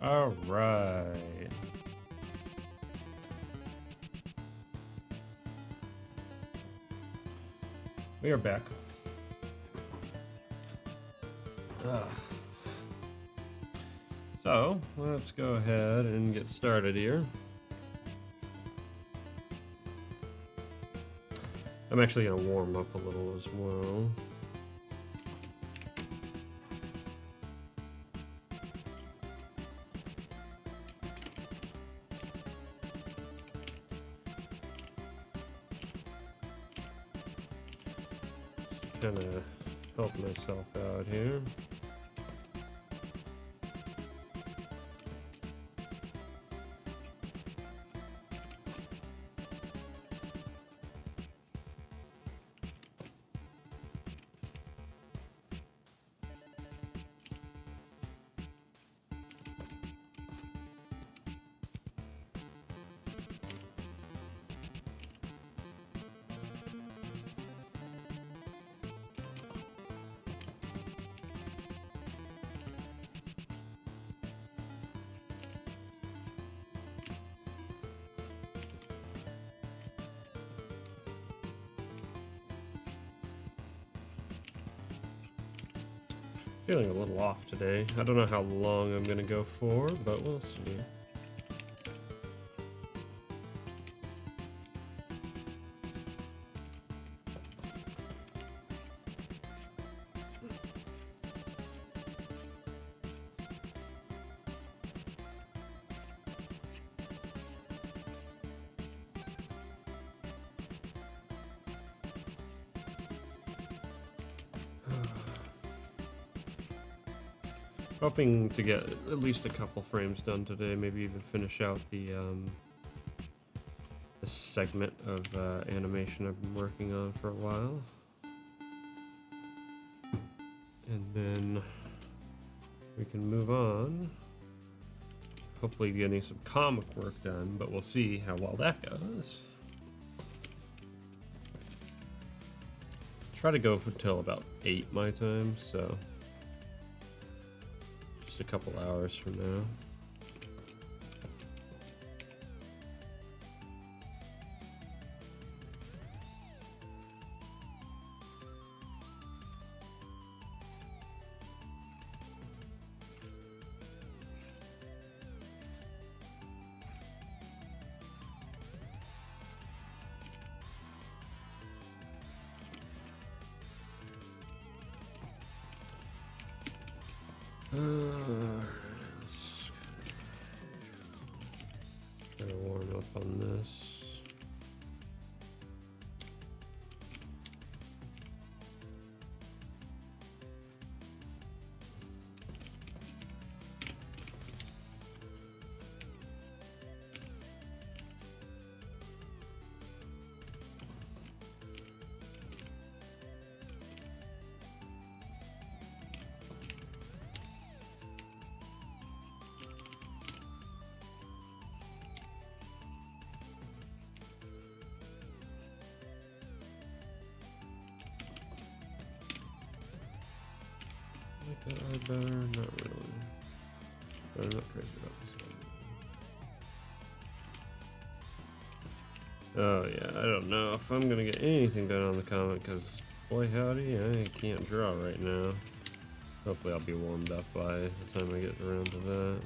All right. We are back. So, let's go ahead and get started here. I'm actually going to warm up a little as well. Kind of help myself out here. Feeling a little off today. I don't know how long I'm gonna go for, but we'll see. Hoping to get at least a couple frames done today, maybe even finish out the this segment of animation I've been working on for a while. And then we can move on. Hopefully getting some comic work done, but we'll see how well that goes. Try to go until about 8 my time, so just a couple hours from now. Gotta warm up on this. I better not really. But I'm not crazy about this one. Oh yeah, I don't know if I'm gonna get anything done on the comic because boy howdy, I can't draw right now. Hopefully I'll be warmed up by the time I get around to that.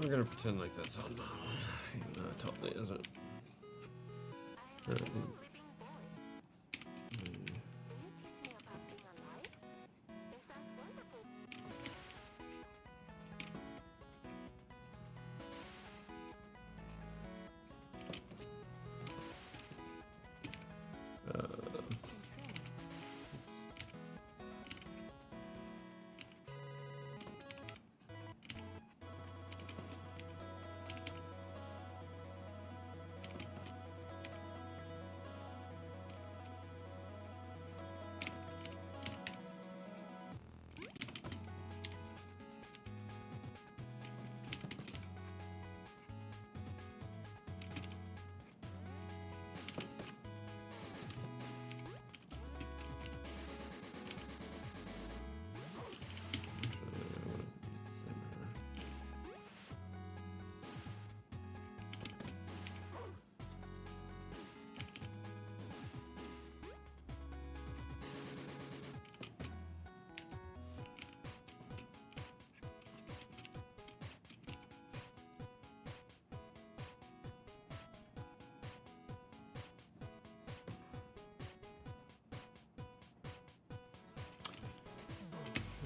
We're gonna pretend like that's on model, even though it totally isn't.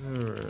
Alright.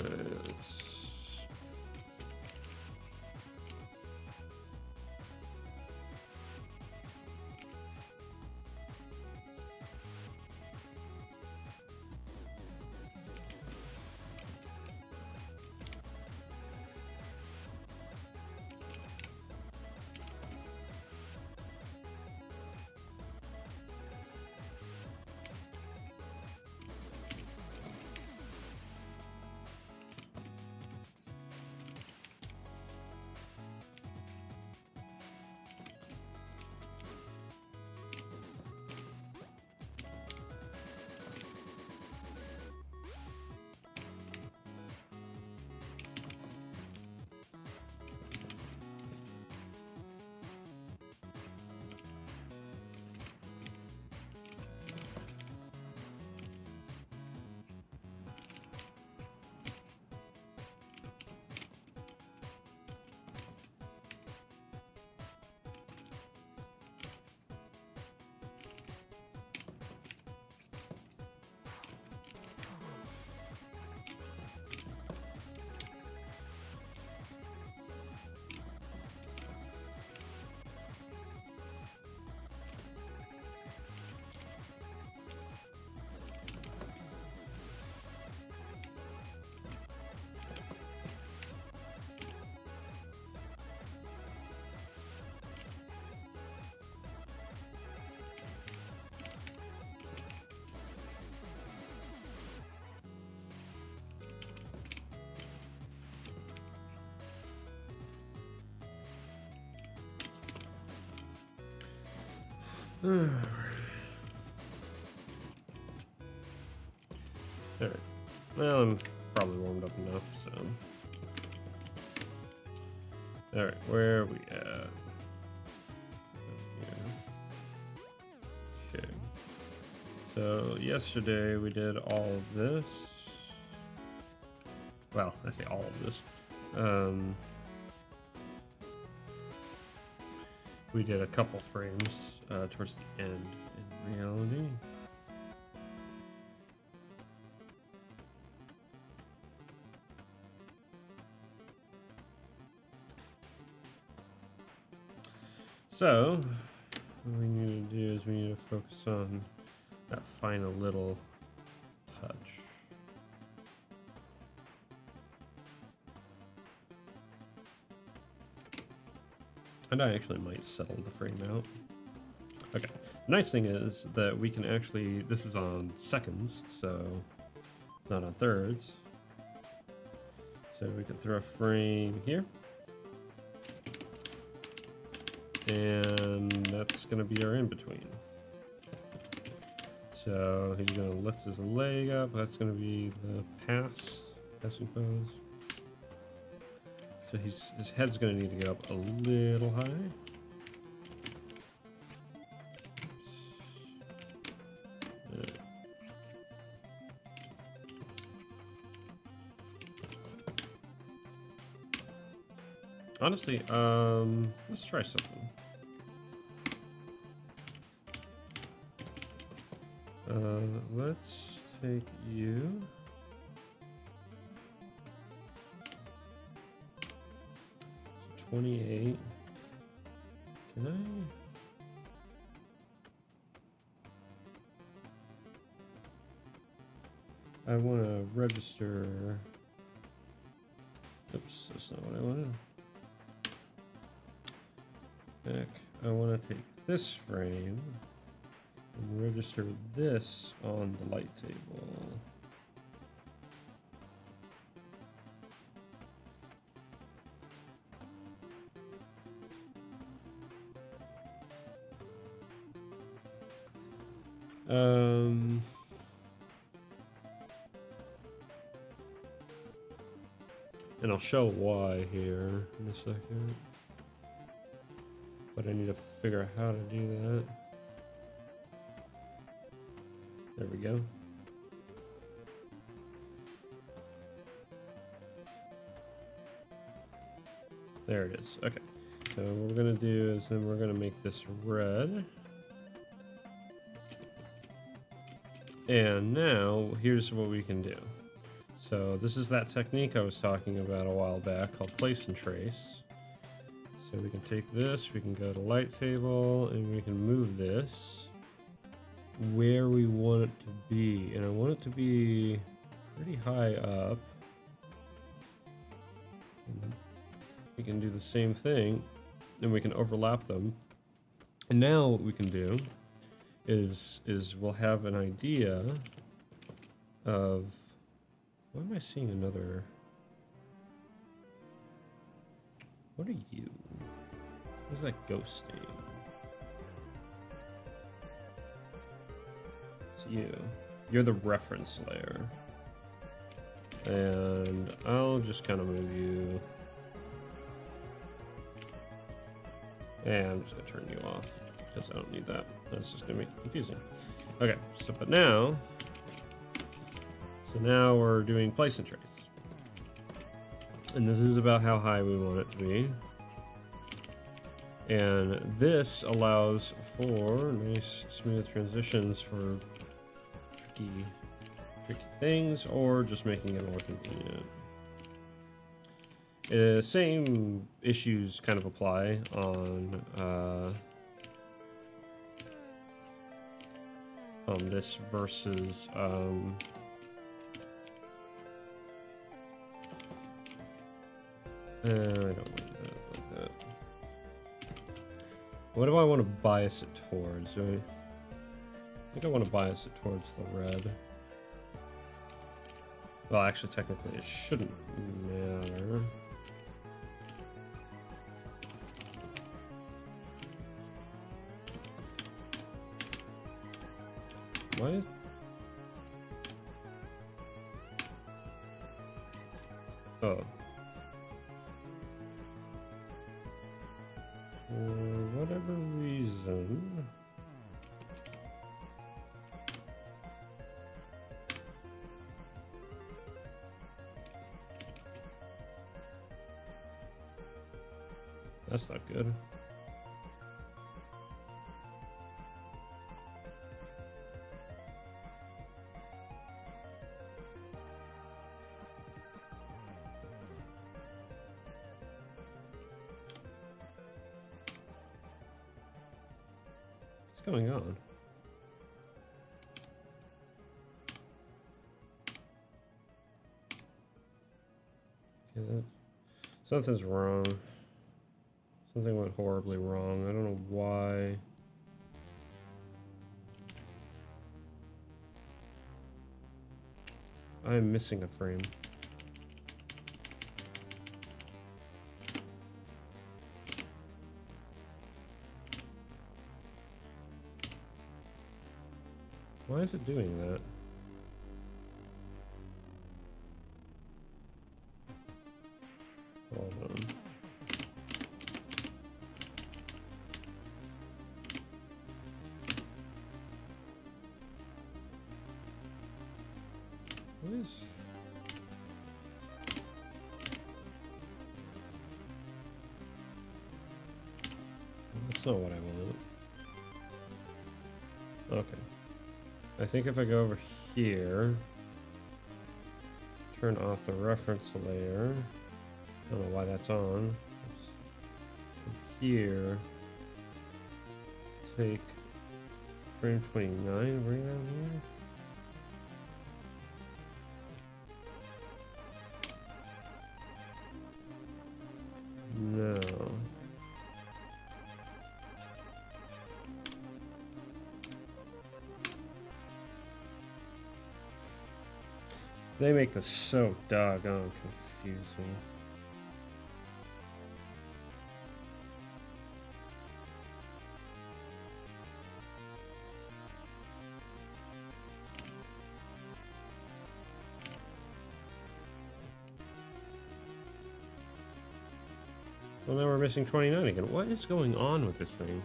Alright. Well, I'm probably warmed up enough, so. Alright, where are we at? Okay. So, yesterday we did all of this. Well, I say all of this. We did a couple frames towards the end in reality. So, what we need to do is we need to focus on that final little touch. And I actually might settle the frame out. Okay. The nice thing is that we can actually, this is on seconds, so it's not on thirds. So we can throw a frame here. And that's going to be our in-between. So he's going to lift his leg up. That's going to be the pass, I suppose. So his head's going to need to get up a little high. Honestly, let's try something. Let's take you. So 28. Can I want to register. Oops, that's not what I wanted. Heck, I want to take this frame and register this on the light table. And I'll show why here in a second. But I need to figure out how to do that. There we go. There it is. Okay. So what we're going to do is then we're going to make this red. And now here's what we can do. So this is that technique I was talking about a while back called place and trace. So we can take this, we can go to light table, and we can move this where we want it to be. And I want it to be pretty high up. And we can do the same thing, and we can overlap them. And now what we can do is we'll have an idea of, why am I seeing another? What are you? What's that ghost name? It's you. You're the reference layer. And I'll just kind of move you. And I'm just going to turn you off because I don't need that. That's just going to make it confusing. Okay, so but now, we're doing place and trace. And this is about how high we want it to be. And this allows for nice smooth transitions for tricky things, or just making it more convenient. Same issues kind of apply on this versus I don't like that. What do I want to bias it towards? I think I want to bias it towards the red. Well, actually, technically, it shouldn't matter. Why is... Oh. For whatever reason... That's not good. What's going on? Okay, something's wrong. Something went horribly wrong. I don't know why. I'm missing a frame. Why is it doing that? Hold on. What is... not what I want. Okay. I think if I go over here, turn off the reference layer. I don't know why that's on. From here, take frame 29, bring it down here. No. They make this so doggone confusing. Well, now we're missing 29 again. What is going on with this thing?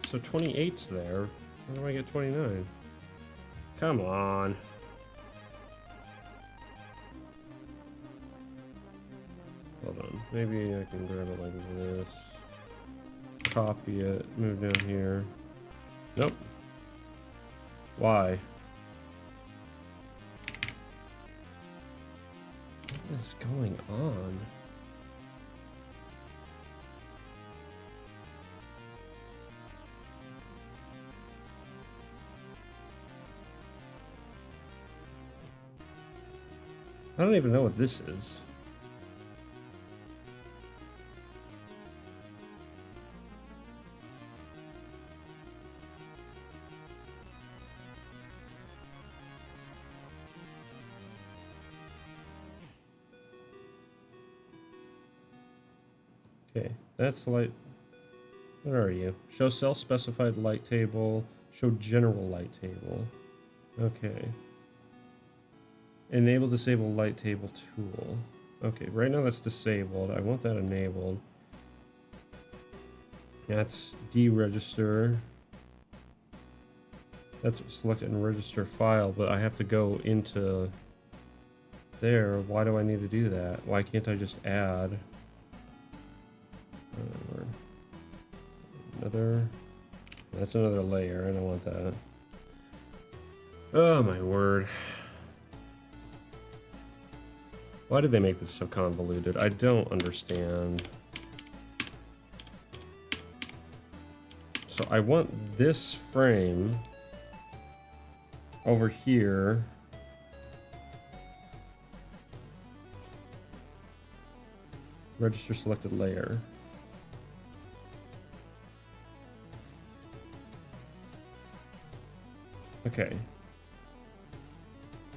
So 28's there. How do I get 29? Come on. Hold on. Maybe I can grab it like this. Copy it. Move down here. Nope. Why? What is going on? I don't even know what this is. Okay, that's light. What are you? Show self-specified light table. Show general light table. Okay. Enable disable light table tool. Okay, right now that's disabled. I want that enabled. That's deregister. That's select and register file, but I have to go into there. Why do I need to do that? Why can't I just add another? That's another layer. I don't want that. Oh my word. Why did they make this so convoluted? I don't understand. So I want this frame over here. Register selected layer. Okay.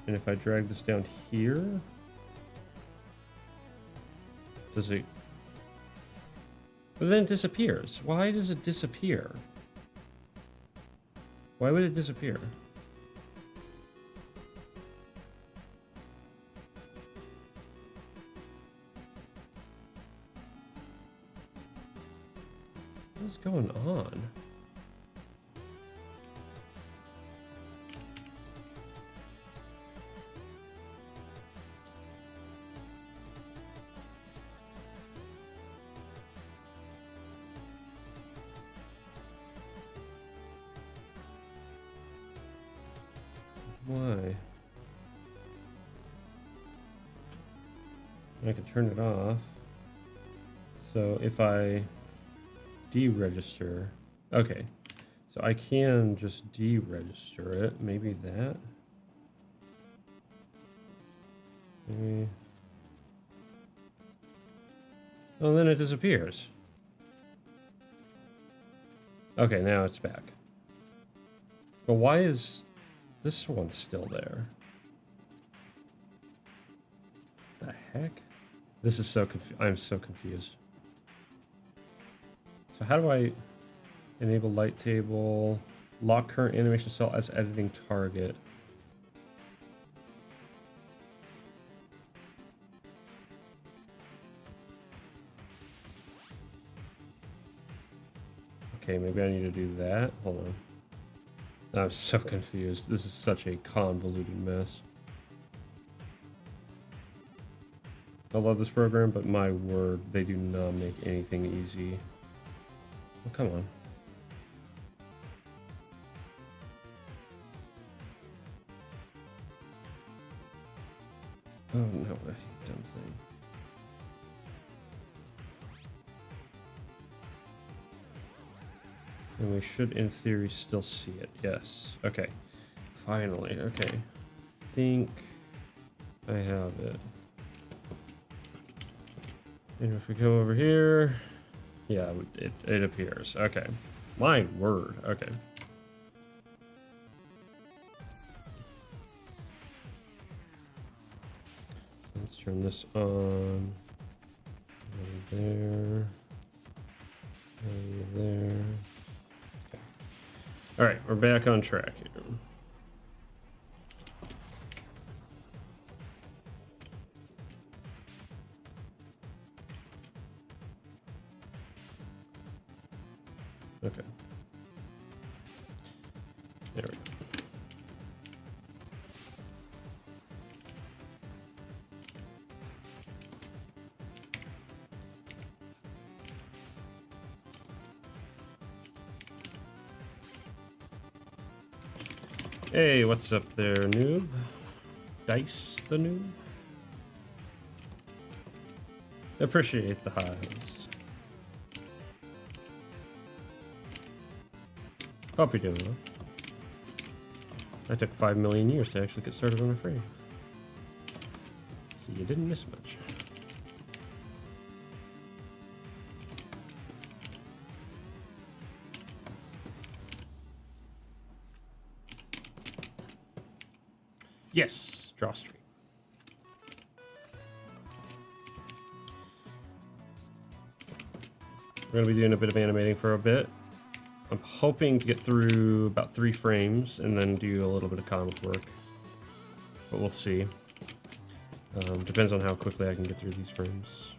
And if I drag this down here, does it... But then it disappears. Why does it disappear? Why would it disappear? What is going on? Why? I can turn it off. So if I deregister, okay, so I can just deregister it. Maybe that. Maybe. Oh, then it disappears. Okay, now it's back. But why is this one still there? The heck? This is so I'm so confused. So how do I enable light table, lock current animation cell as editing target? Okay, maybe I need to do that. Hold on. I'm so confused. This is such a convoluted mess. I love this program, but my word, they do not make anything easy. Oh, come on. Oh no, I hate dumb thing. And we should, in theory, still see it. Yes. Okay. Finally. Okay. I think I have it. And if we come over here, yeah, it appears. Okay. My word. Okay. Let's turn this on. There. There. Okay. All right, we're back on track here. Okay. There we go. Hey, what's up there, noob? Dice the noob? Appreciate the highs. Hope you're doing well. I took 5 million years to actually get started on a frame. So you didn't miss much. Yes, draw stream. We're going to be doing a bit of animating for a bit. I'm hoping to get through about 3 frames and then do a little bit of comic work. But we'll see. Depends on how quickly I can get through these frames.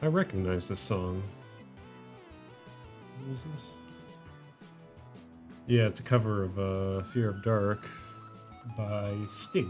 I recognize this song. What is this? Yeah, it's a cover of Fear of Dark by Stig.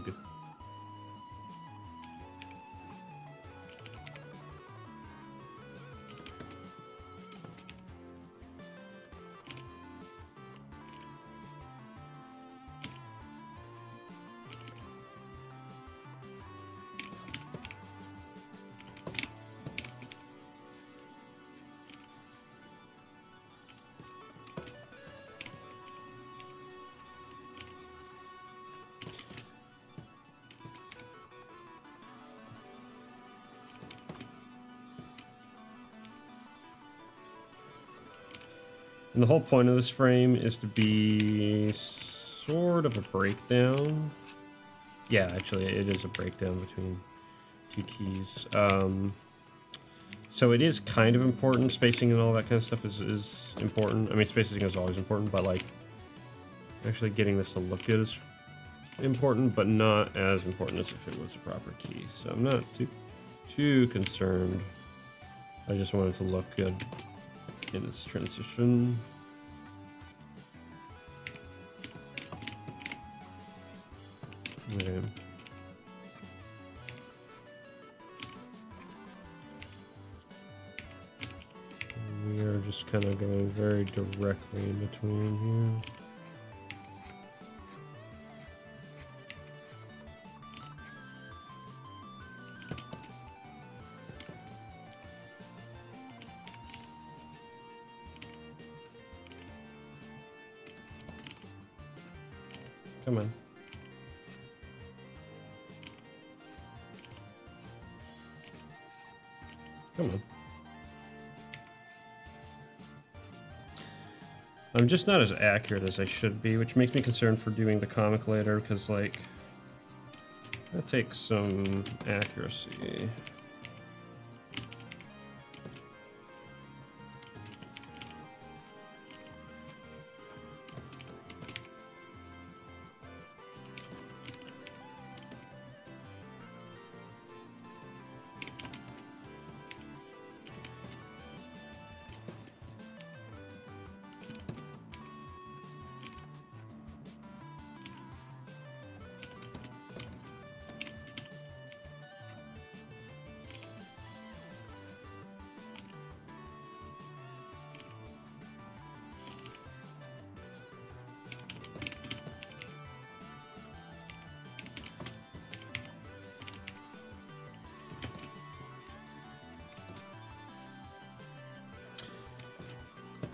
And the whole point of this frame is to be sort of a breakdown. Yeah, actually, it is a breakdown between 2 keys. So it is kind of important. Spacing and all that kind of stuff is important. I mean, spacing is always important, but like actually getting this to look good is important, but not as important as if it was a proper key. So I'm not too concerned. I just want it to look good in this transition. Okay. We are just kind of going very directly in between here. Come on. Come on. I'm just not as accurate as I should be, which makes me concerned for doing the comic later, because, like, that takes some accuracy.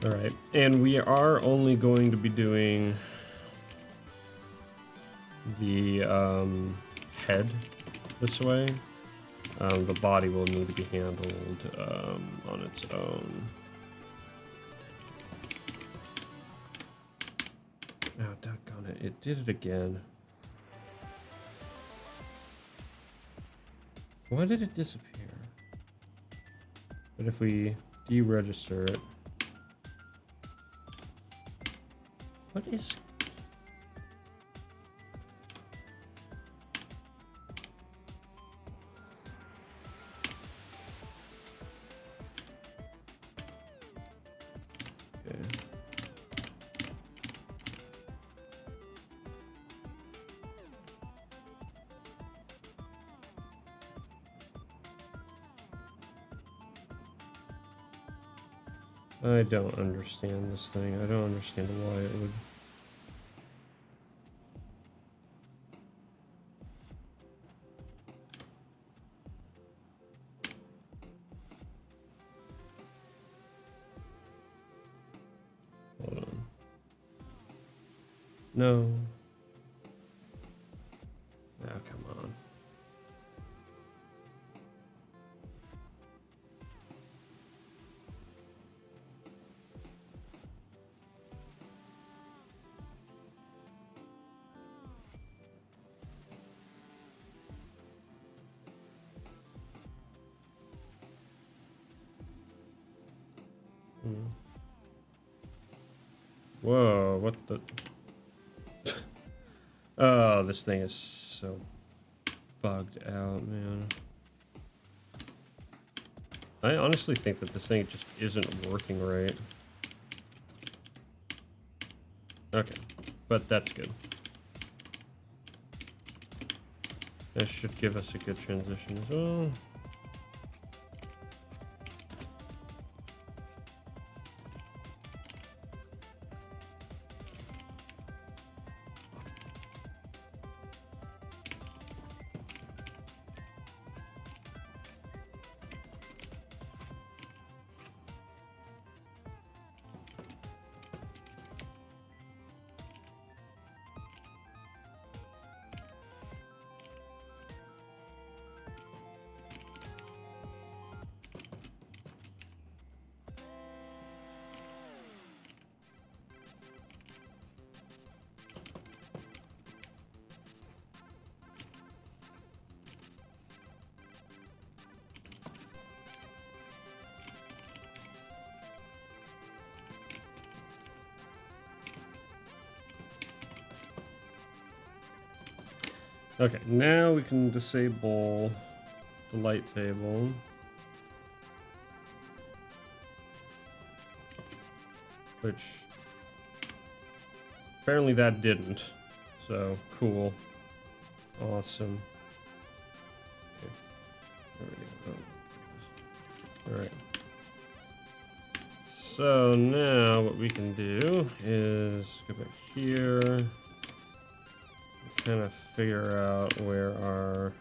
All right, and we are only going to be doing the head this way. The body will need to be handled on its own. Oh, doggone it. It did it again. Why did it disappear? But if we deregister it... What is... Okay. I don't understand this thing. I don't understand why it would... Hold on. No. Oh, come on. Whoa, what the... Oh, this thing is so bugged out, man. I honestly think that this thing just isn't working right. Okay, but that's good. This should give us a good transition as well. Okay, now we can disable the light table. Which apparently that didn't. So cool. Awesome. Okay. There we go. Oh. Alright. So now what we can do is go back here. Kind of figure out where our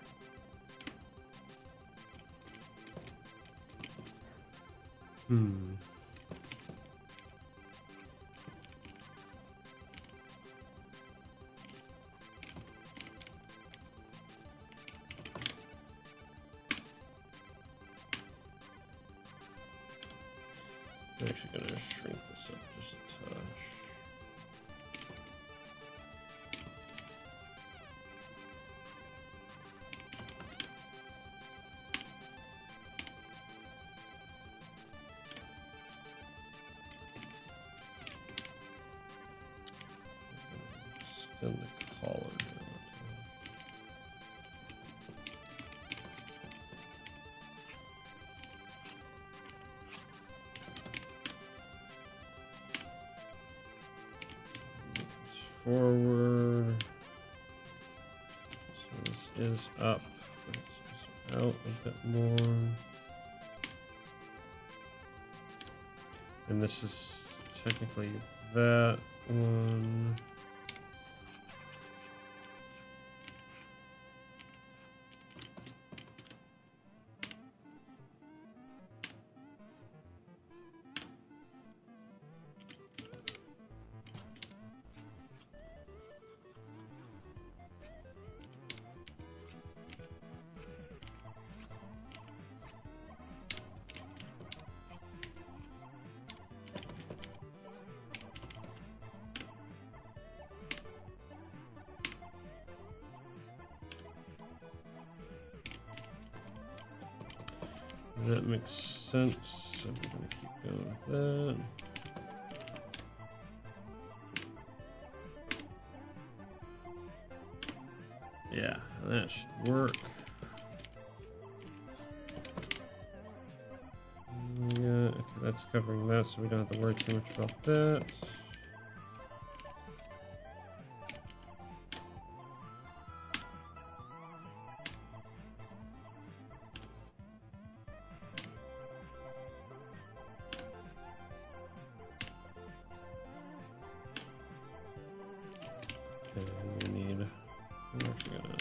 I'm actually gonna shrink this up just a touch. Extend the collar down. Forward. So this is up, but it's out a bit more. And this is technically that one. That makes sense. So we're gonna keep going with that. Yeah, that should work. Yeah, okay, that's covering that, so we don't have to worry too much about that. And we need, we're actually gonna,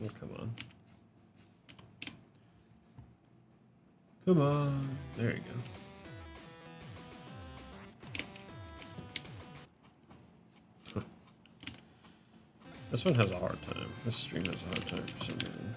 oh, come on. Come on. There you go. Huh. This one has a hard time. This stream has a hard time for some reason.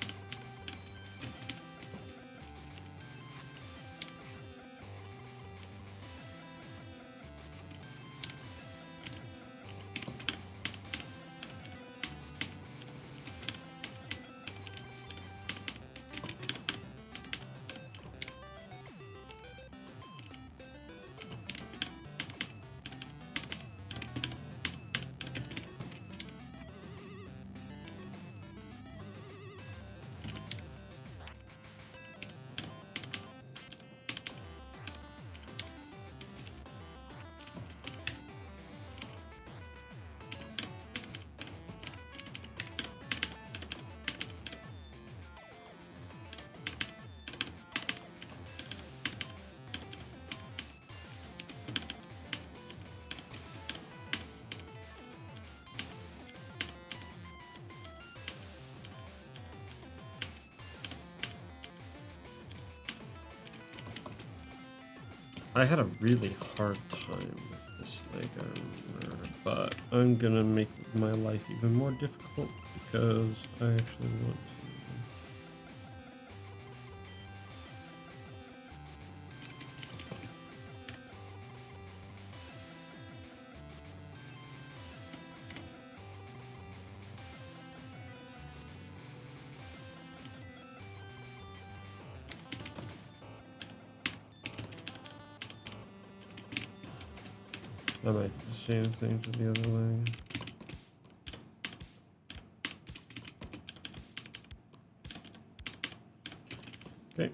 I had a really hard time with this, like, I remember, but I'm gonna make my life even more difficult because I actually want I might change things to the other way. Okay.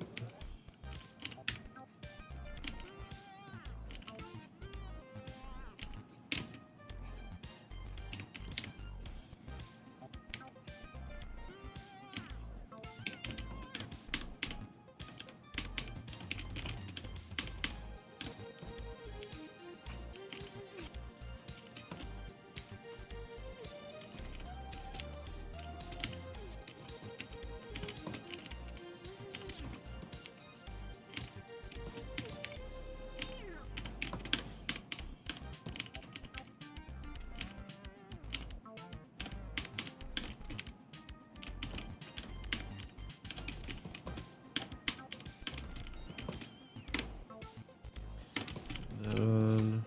That one.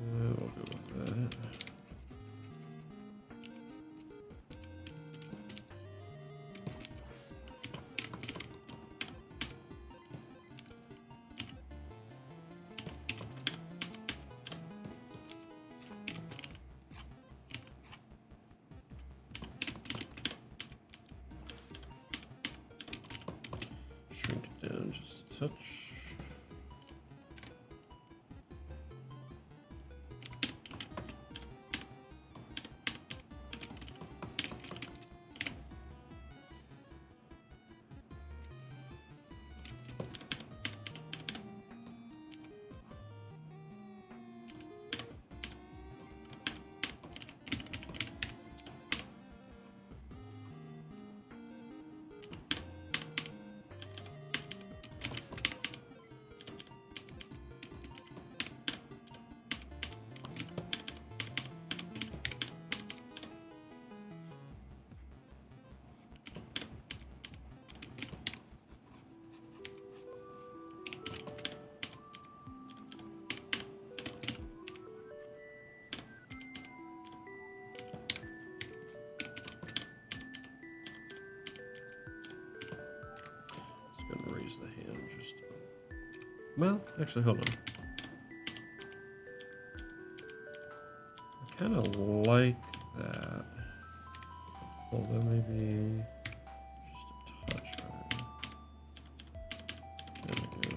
We'll go with that. Shrink it down just a touch. Raise the hand just. Well, actually, hold on. I kind of like that. Although maybe just a touch higher. There we go.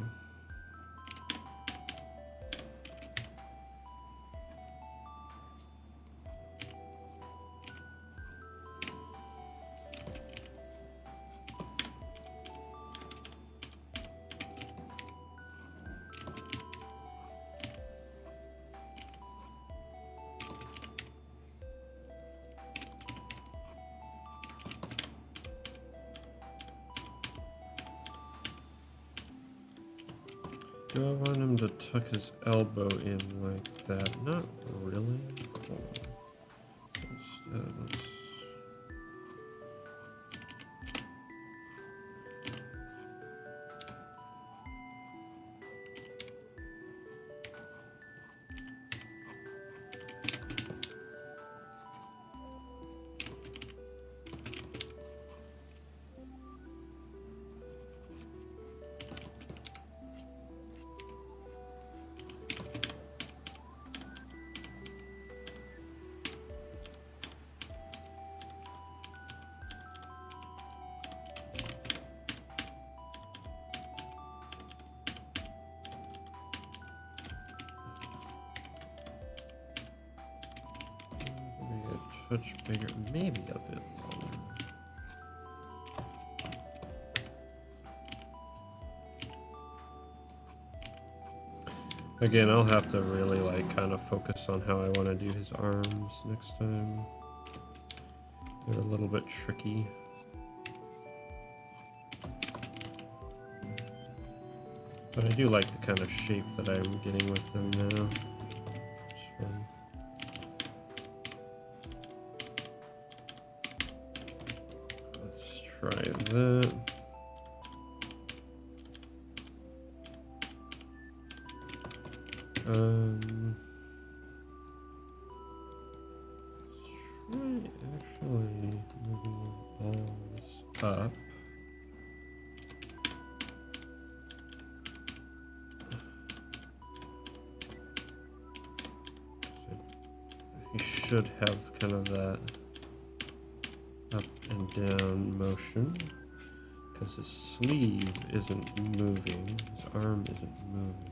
Do I want him to tuck his elbow in like that? Not really. Hold on. Instead, let's... touch bigger, maybe a bit lower. Again, I'll have to really like kind of focus on how I want to do his arms next time. They're a little bit tricky. But I do like the kind of shape that I'm getting with them now. It's fun. Let's try that. Let's try actually moving the balls up. He should have kind of that up and down motion because his sleeve isn't moving, his arm isn't moving.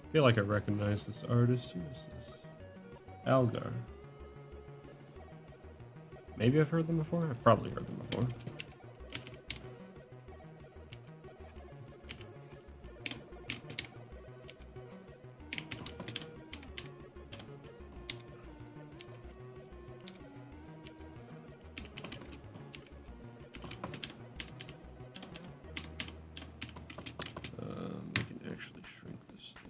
I feel like I recognize this artist. Who is this? Algar. Maybe I've heard them before? I've probably heard them before. We can actually shrink this down.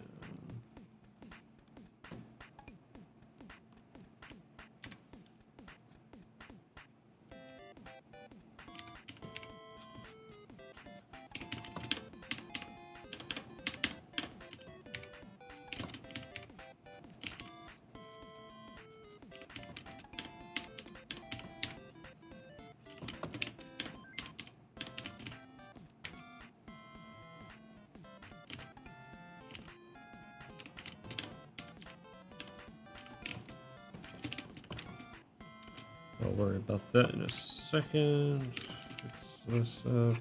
I'll worry about that in a second. Fix this up.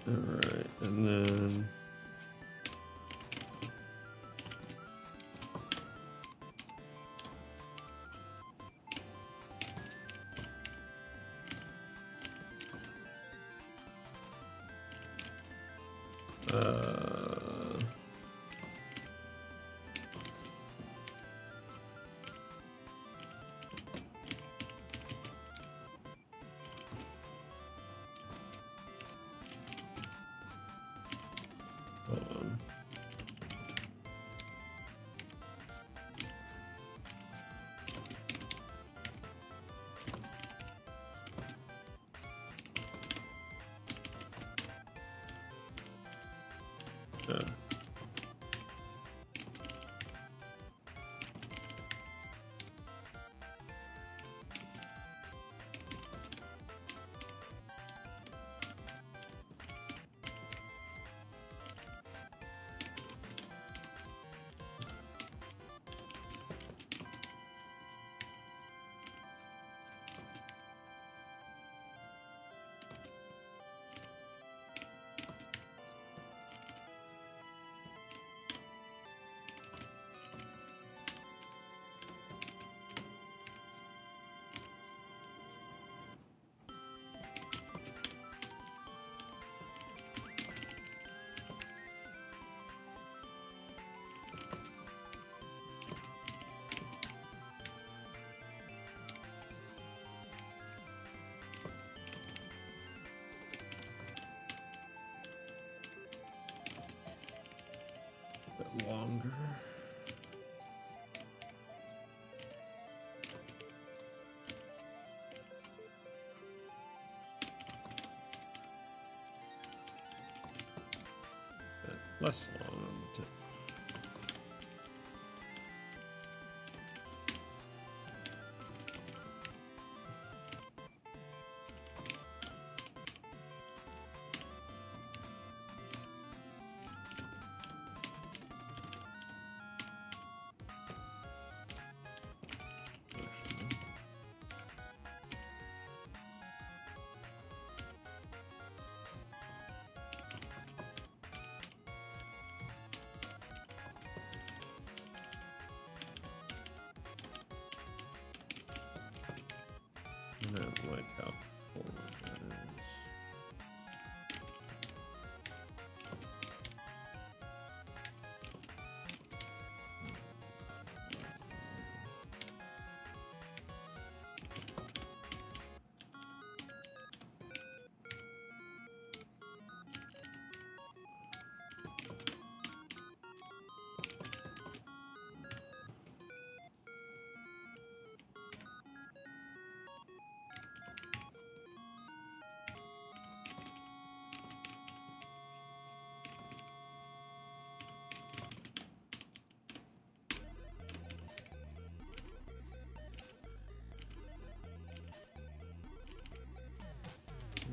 Alright, and then less long on the tip. I don't like how forward that is.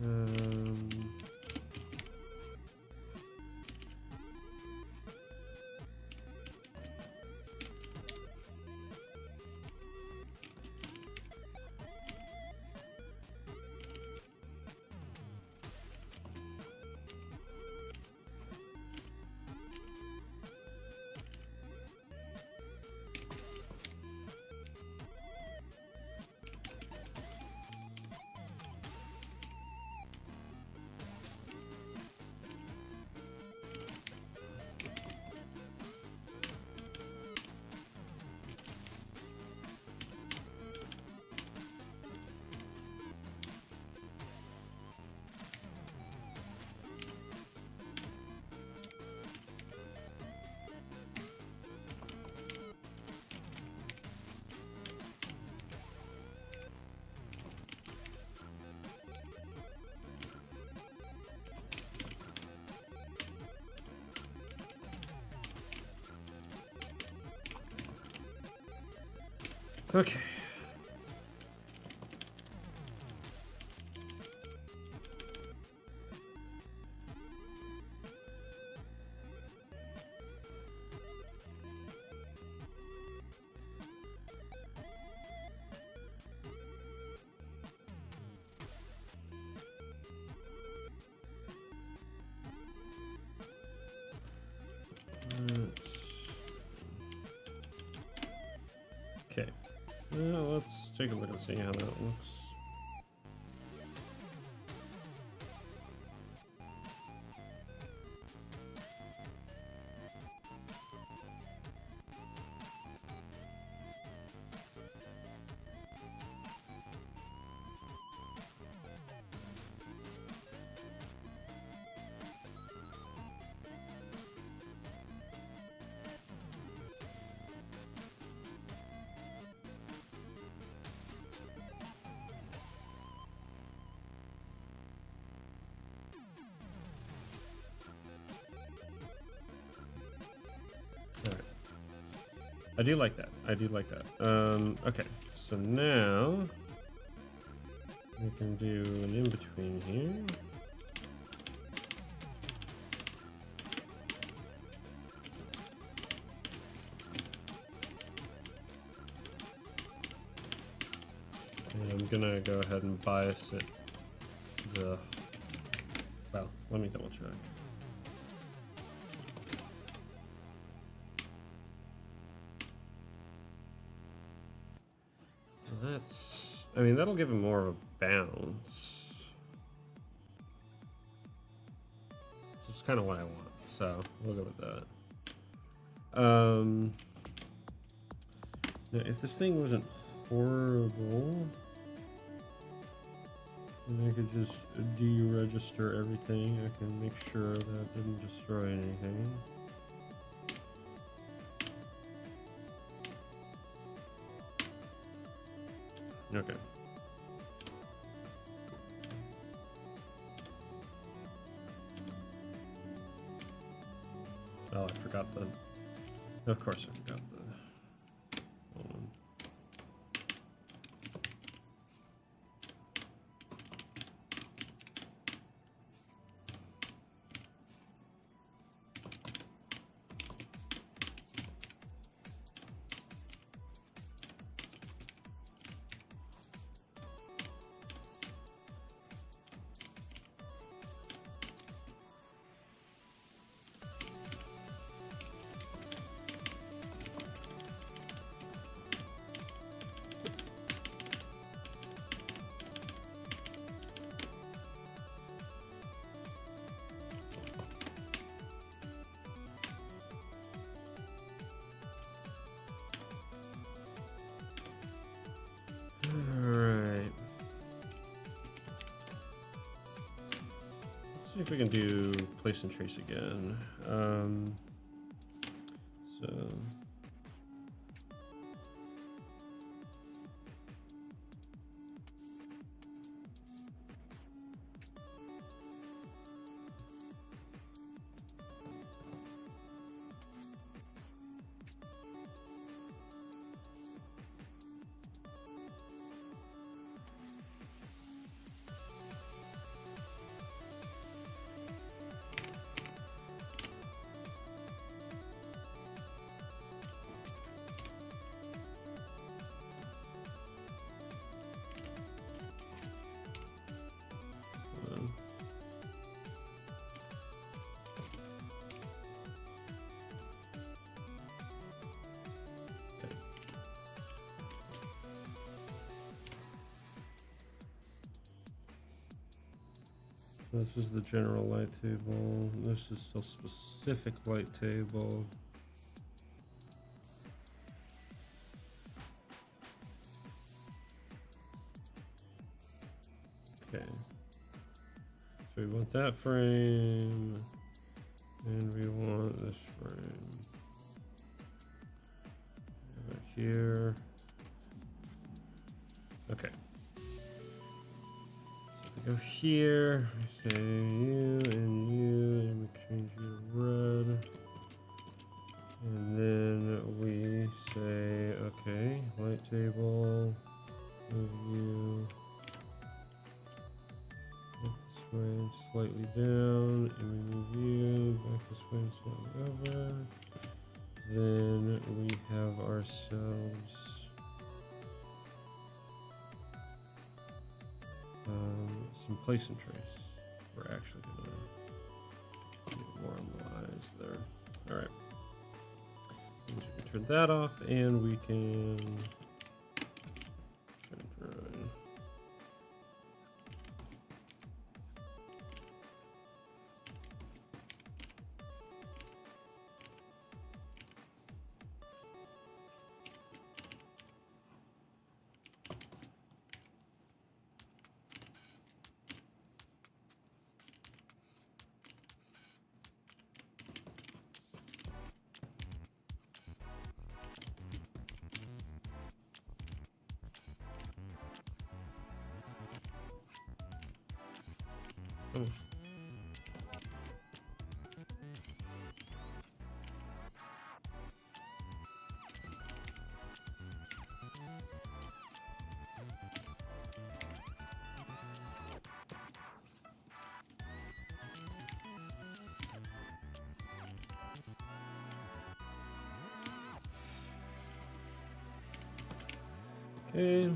Um, okay. Okay. Let's take a look and see how that looks. Alright. I do like that. I do like that. Okay. So now we can do an in-between here. And I'm gonna go ahead and bias it well, let me double check. I mean, that'll give him more of a bounce. It's kind of what I want, so we'll go with that. Now, if this thing wasn't horrible, then I could just deregister everything. I can make sure that didn't destroy anything. Okay. forgot the. Of course, I forgot the. Hold on. Alright. Let's see if we can do place and trace again. So this is the general light table. This is a specific light table. Okay. So we want that frame, and we want this frame. Right here. Okay. Go here, we say you, and we change you to red. And then we say, okay, light table, move you back this way slightly down, and we move you back this way and slightly over. Then we have ourselves some place and trace. We're actually gonna get more on the eyes there. All right. We can turn that off, and we can turn. Oh. Okay.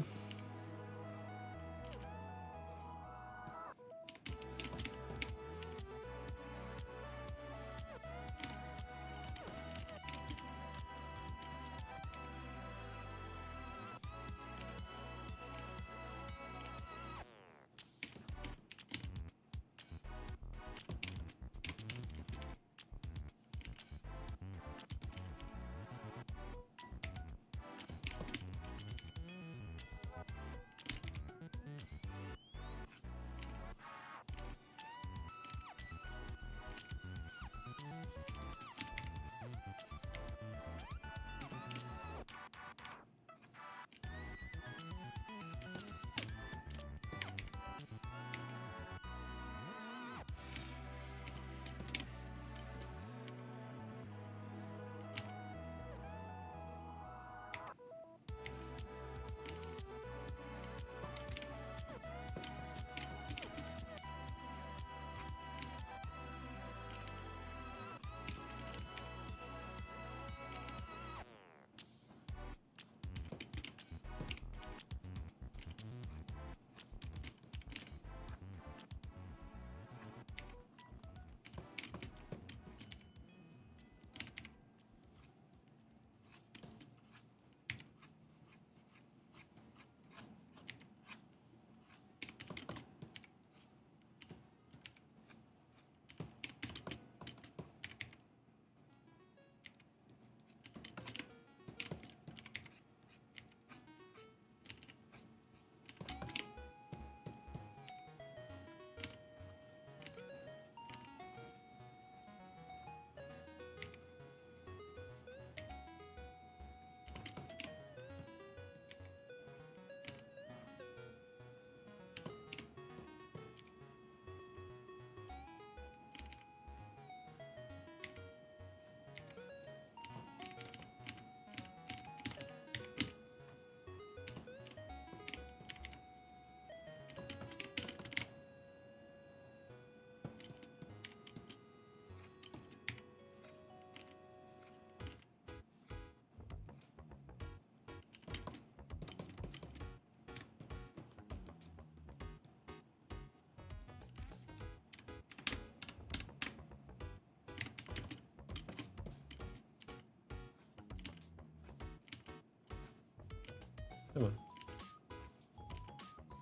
Come on.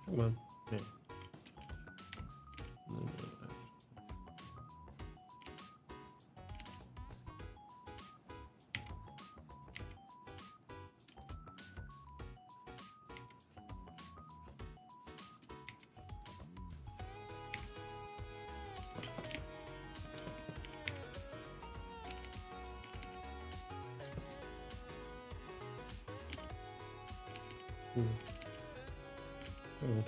Come on. Yeah. Oh.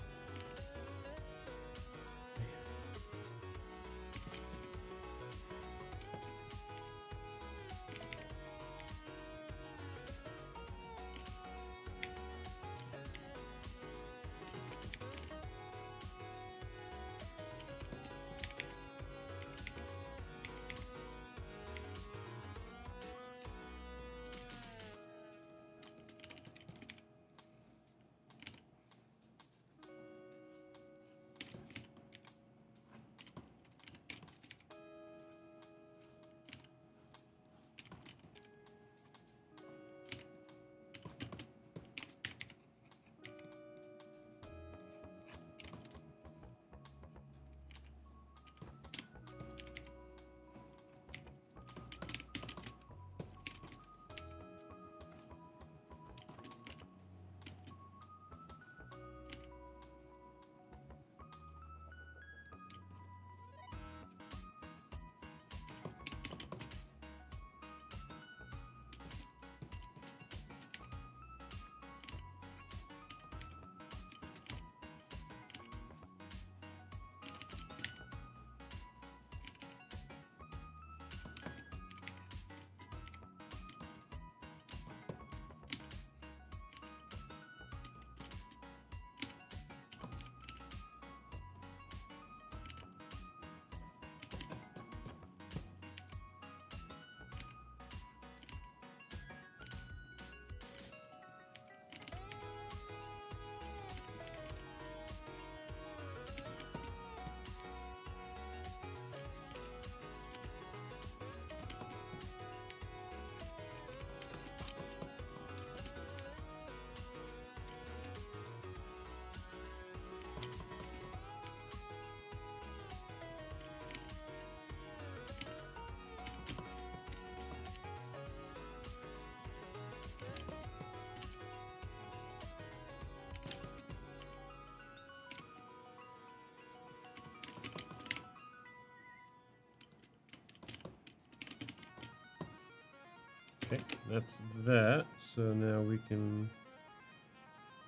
Okay, that's that. So now we can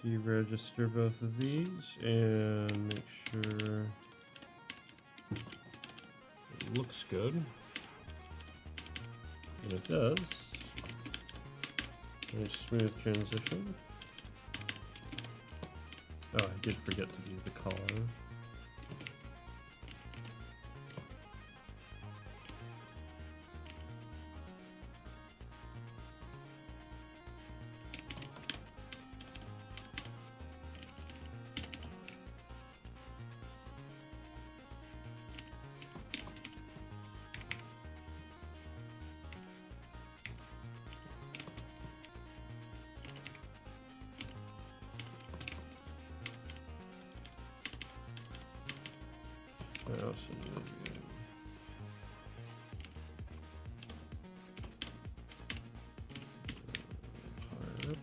deregister both of these and make sure it looks good. And it does. Nice smooth transition. Oh, I did forget to do the color. What else is really good? Fire up.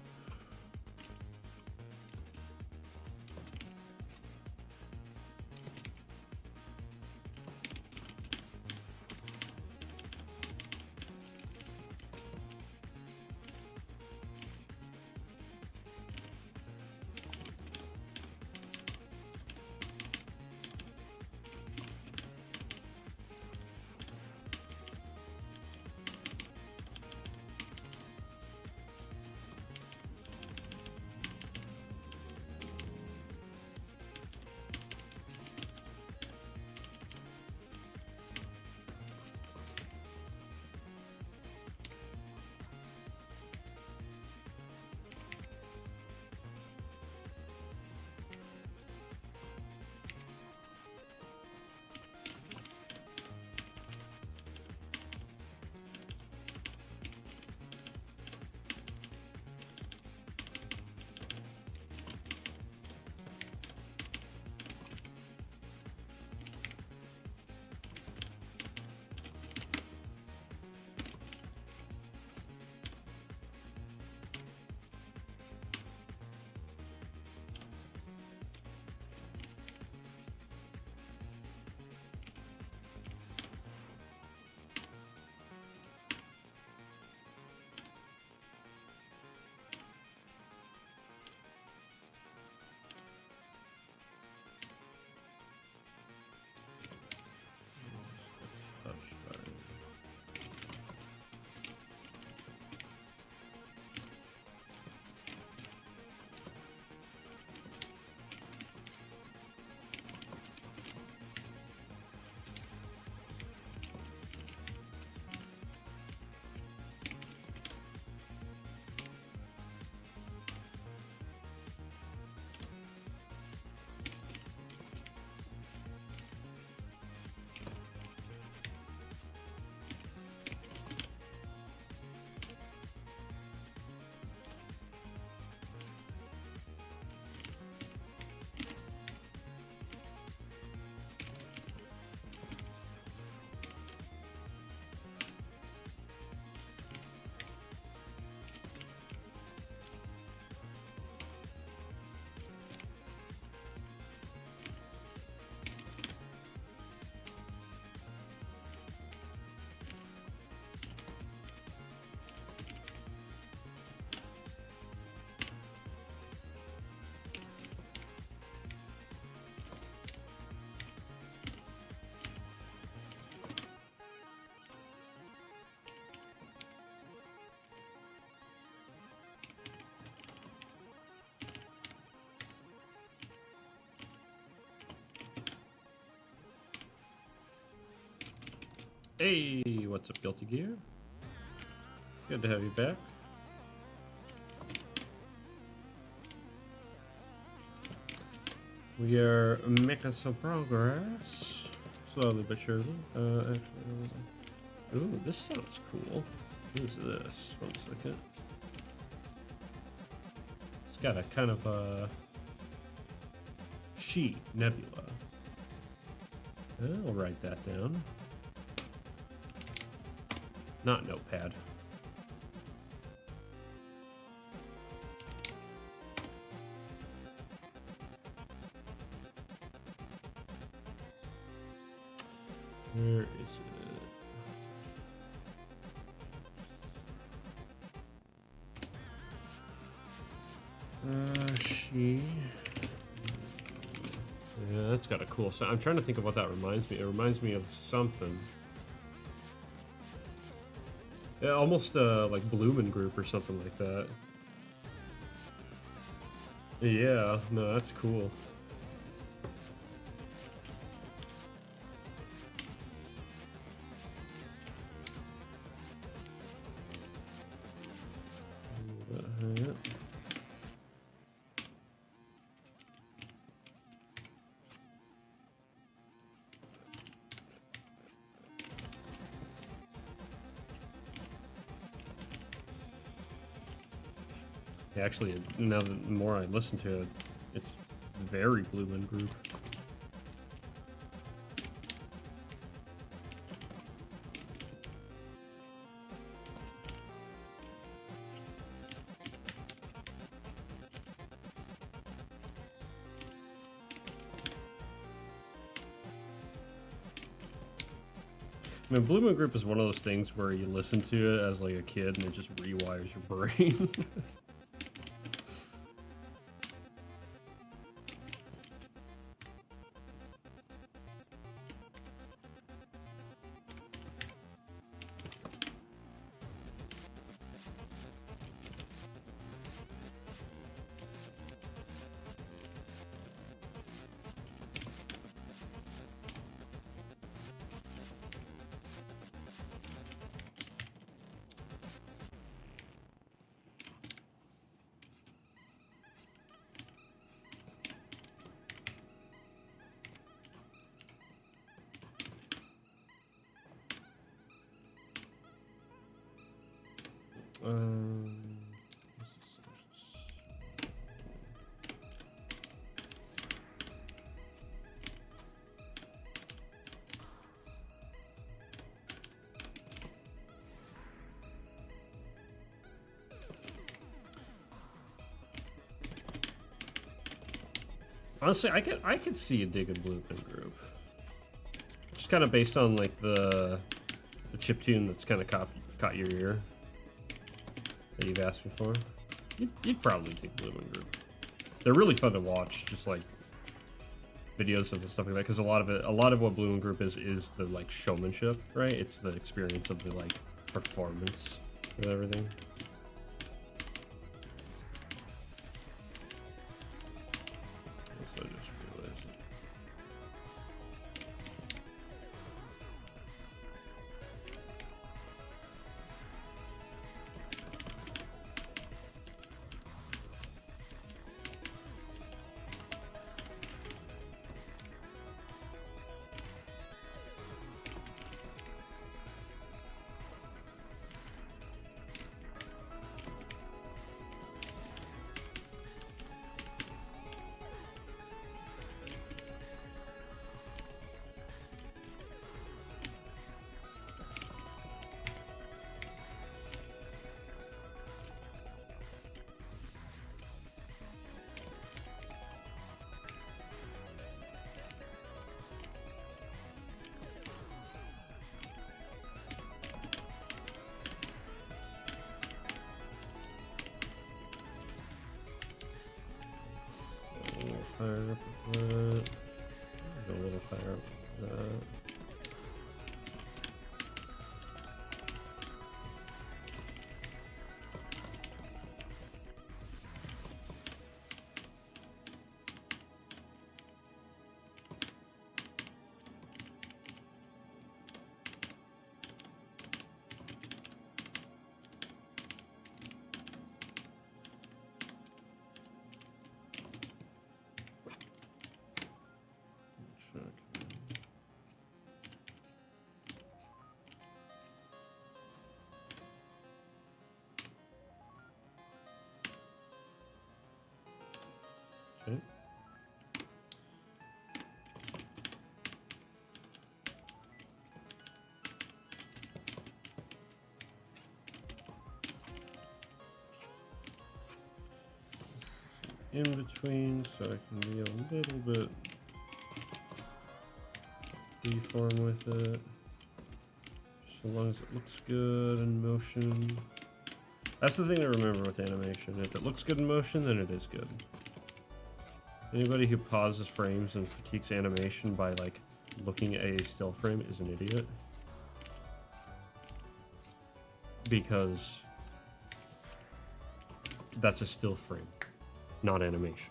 Hey, what's up, Guilty Gear? Good to have you back. We are making some progress, slowly but surely. Actually, ooh, this sounds cool. What is this? 1 second. It's got a kind of a sheet nebula. I'll write that down. Not notepad. Where is it? She. Yeah, that's got a cool sound. I'm trying to think of what that reminds me. It reminds me of something. Yeah, almost like Bloomin' Group or something like that. Yeah, no, that's cool. Actually, now the more I listen to it, it's very Bloomin' Group. I mean, Bloomin' Group is one of those things where you listen to it as like a kid and it just rewires your brain. Honestly, I could see a dig a Bloomin' Group. Just kind of based on like the chiptune that's kind of caught your ear that you've asked me for. You'd probably dig Bloomin' Group. They're really fun to watch, just like videos of and stuff like that. Because a lot of what Bloomin' Group is the like showmanship, right? It's the experience of the like performance and everything. Fire up with that. A little fire up with that. in between so I can be a little bit freeform with it. Just so long as it looks good in motion. That's the thing to remember with animation. If it looks good in motion, then it is good. Anybody who pauses frames and critiques animation by like looking at a still frame is an idiot. Because that's a still frame, not animation.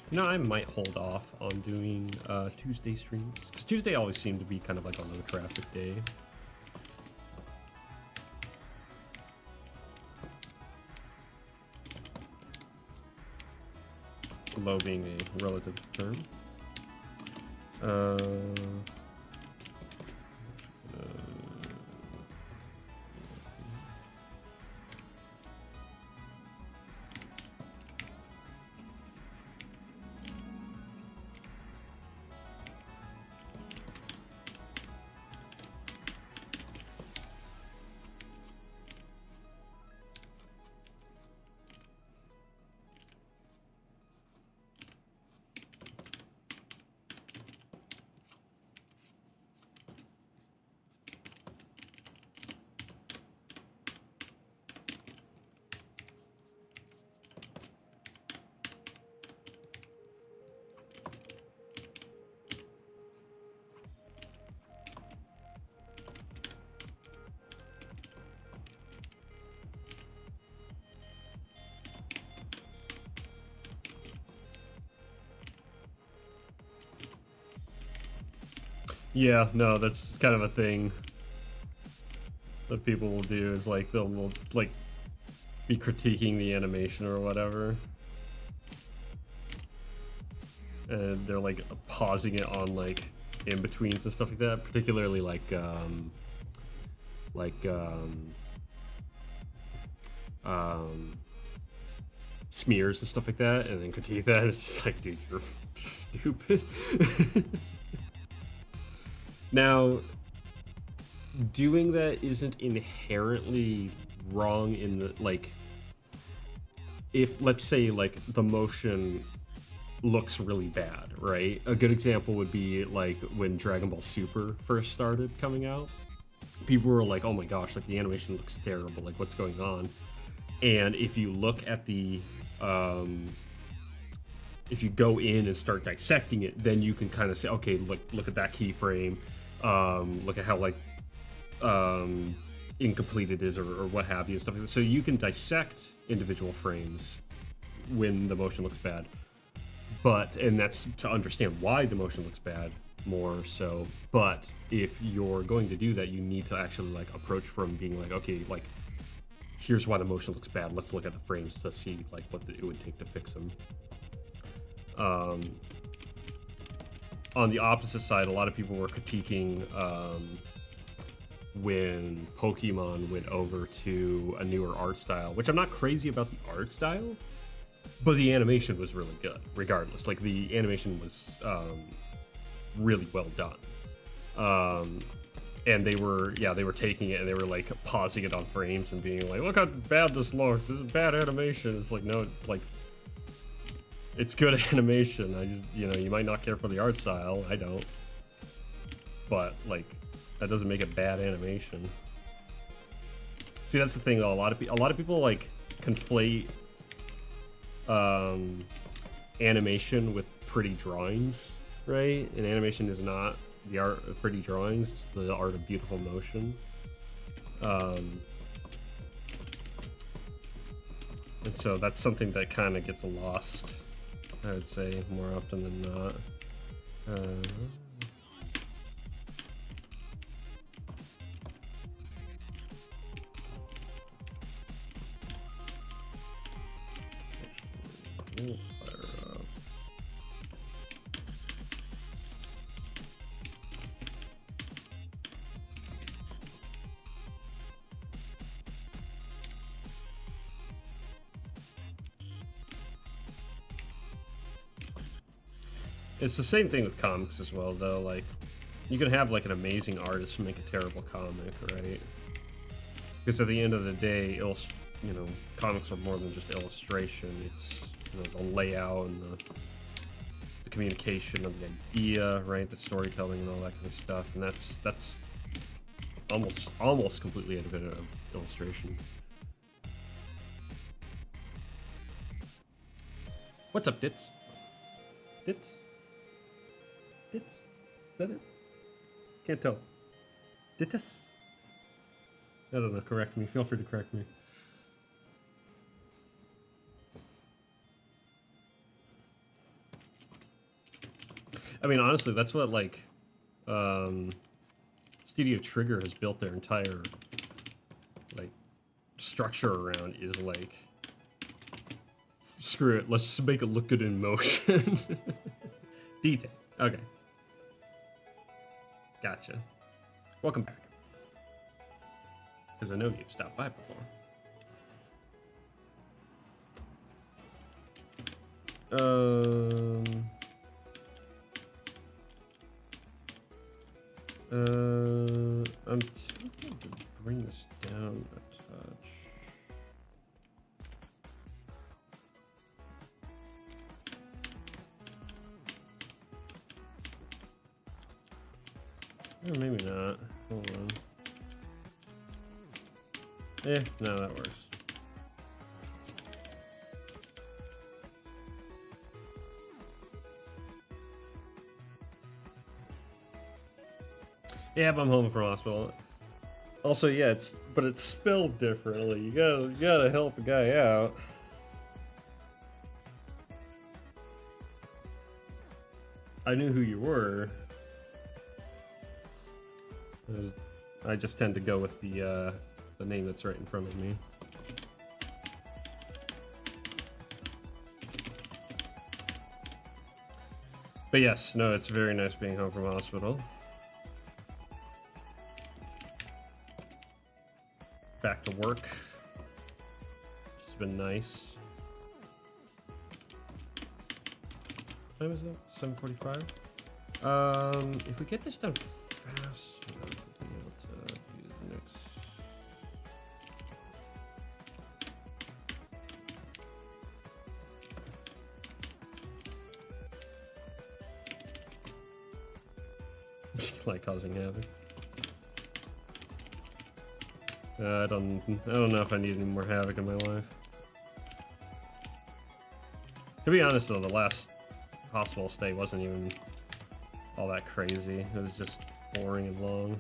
You know, I might hold off on doing Tuesday streams, because Tuesday always seemed to be kind of like a low traffic day. Low being a relative term. Yeah, no, that's kind of a thing that people will do, is like they'll like be critiquing the animation or whatever, and they're like pausing it on like in betweens and stuff like that, particularly like smears and stuff like that, and then critique that. It's just like, dude, you're stupid. Now, doing that isn't inherently wrong in the, like, if, let's say, like, the motion looks really bad, right? A good example would be, like, when Dragon Ball Super first started coming out. People were like, oh my gosh, like, the animation looks terrible, like, what's going on? And if you look at the, if you go in and start dissecting it, then you can kind of say, okay, look at that keyframe. Look at how like incomplete it is, or what have you, and stuff like that. So you can dissect individual frames when the motion looks bad, and that's to understand why the motion looks bad more so. But if you're going to do that, you need to actually like approach from being like, okay, like here's why the motion looks bad. Let's look at the frames to see like what it would take to fix them. On the opposite side, a lot of people were critiquing when Pokemon went over to a newer art style, which I'm not crazy about the art style, but the animation was really good, regardless. Like, the animation was really well done. And they were taking it and they were, like, pausing it on frames and being like, look how bad this looks. This is bad animation. It's like, no, like, it's good animation. I just, you might not care for the art style. I don't. But, like, that doesn't make it bad animation. See, that's the thing, though. A lot of people, like, conflate animation with pretty drawings, right? And animation is not the art of pretty drawings. It's the art of beautiful motion. And so that's something that kind of gets lost, I would say, more often than not. Fire up. It's the same thing with comics as well, though. Like, you can have like an amazing artist make a terrible comic, right? Because at the end of the day, you know, comics are more than just illustration. It's, you know, the layout and the communication of the idea, right? The storytelling and all that kind of stuff. And that's almost completely independent of illustration. What's up, Dits? Dits? Dits? Is that it? Can't tell. Ditus? I don't know, correct me. Feel free to correct me. I mean, honestly, that's what, like, Studio Trigger has built their entire, like, structure around is, like, screw it, let's just make it look good in motion. Detail. Okay. Gotcha. Welcome back. Because I know you've stopped by before. I'm tempted to bring this down a touch. Or maybe not. Hold on. No, that works. Yeah, but I'm home from hospital. Also, yeah, but it's spelled differently. You gotta help a guy out. I knew who you were. I just tend to go with the name that's right in front of me. But yes, no, it's very nice being home from hospital. Back to work. It's been nice. What time is it? 7:45. If we get this done fast enough, we'll be able to do the next. Like causing havoc. I don't know if I need any more havoc in my life. To be honest though, the last hospital stay wasn't even all that crazy. It was just boring and long.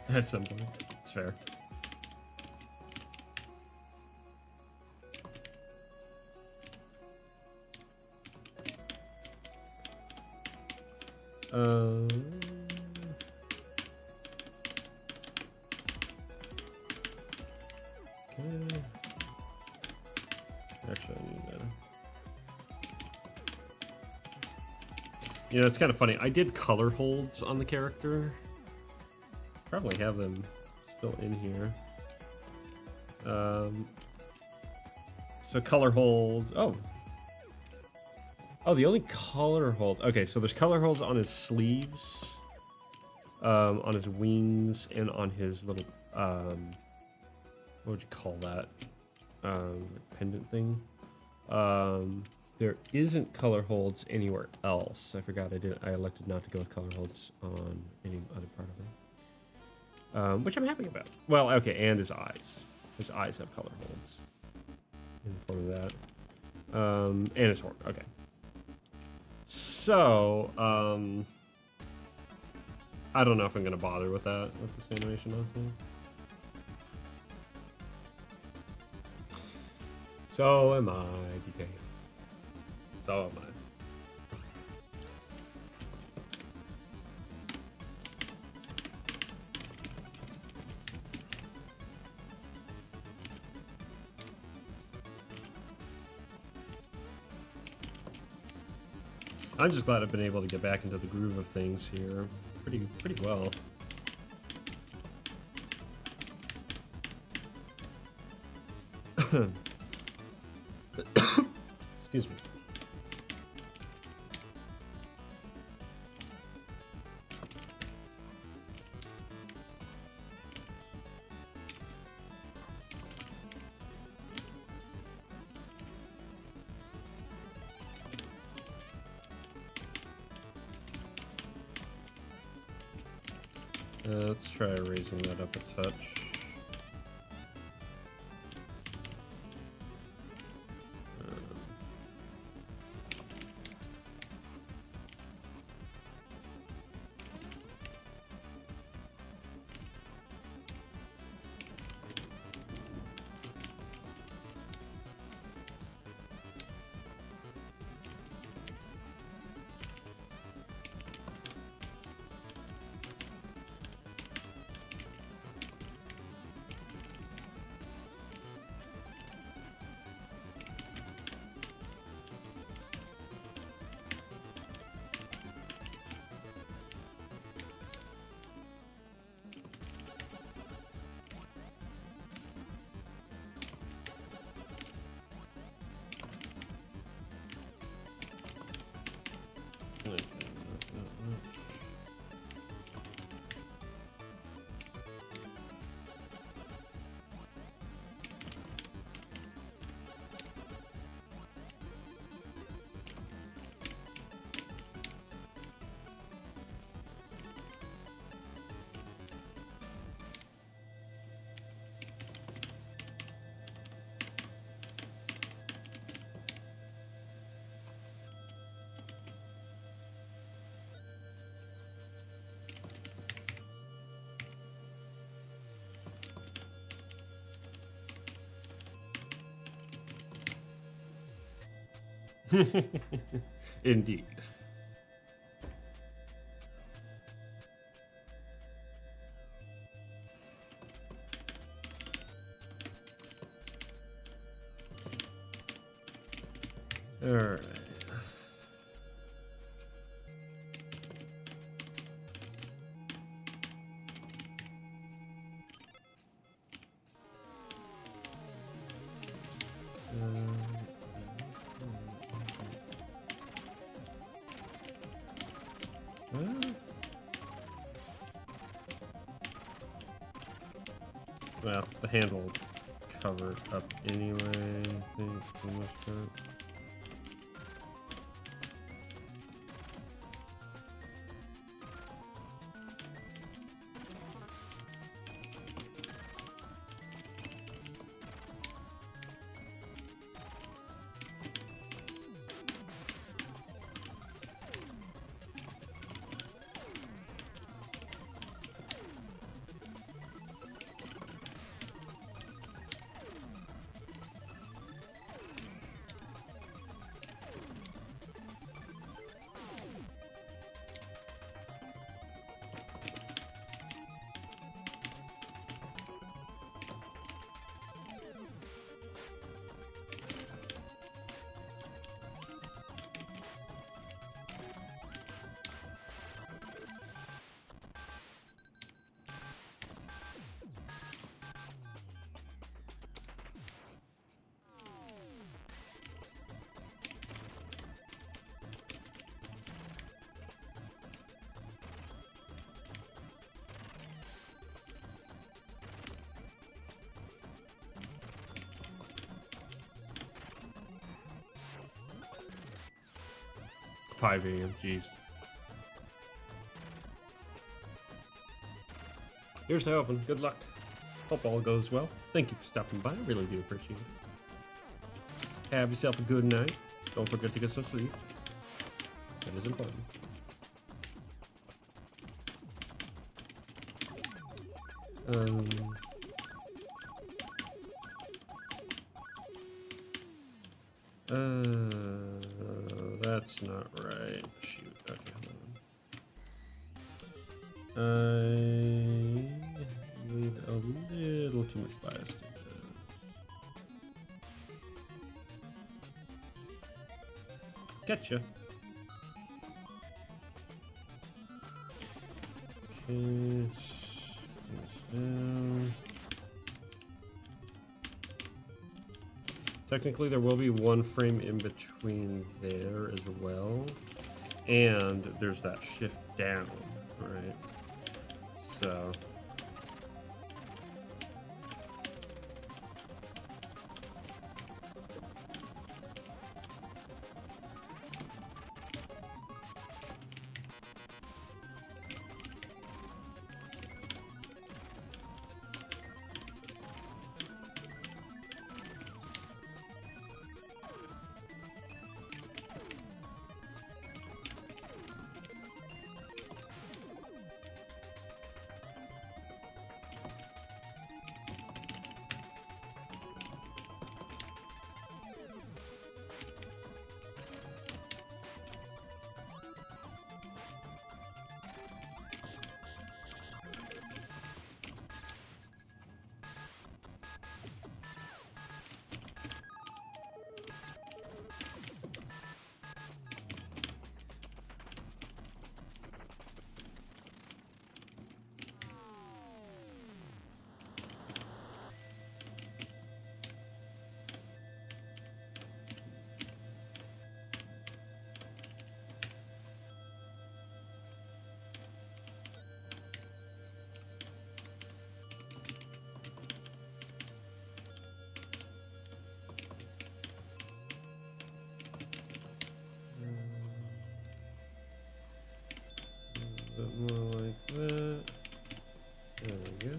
At some point, it's fair. Okay. Actually, I need that. You know, it's kind of funny. I did color holds on the character. Probably have them still in here. So color holds. Oh, the only color holds. Okay, so there's color holds on his sleeves, on his wings, and on his little what would you call that? Pendant thing. There isn't color holds anywhere else. I forgot I elected not to go with color holds on any other part of it. Which I'm happy about. Well, okay, and his eyes. His eyes have color holds in the form of that. And his horn. Okay. So, I don't know if I'm going to bother with that, with this animation, honestly. So am I, DK. So am I. I'm just glad I've been able to get back into the groove of things here pretty well. Excuse me. Let's try raising that up a touch. Indeed. All right. Well, the handle will cover it up anyway, I think, for the most part. Five AM, jeez. Here's to open. Good luck. Hope all goes well. Thank you for stopping by. I really do appreciate it. Have yourself a good night. Don't forget to get some sleep. That is important. That's not right. Shoot. Okay, hold on. I leave a little too much bias to this. Gotcha. Okay, down. Technically, there will be one frame in between there as well. And there's that shift down, right? So... a bit more like that. There we go.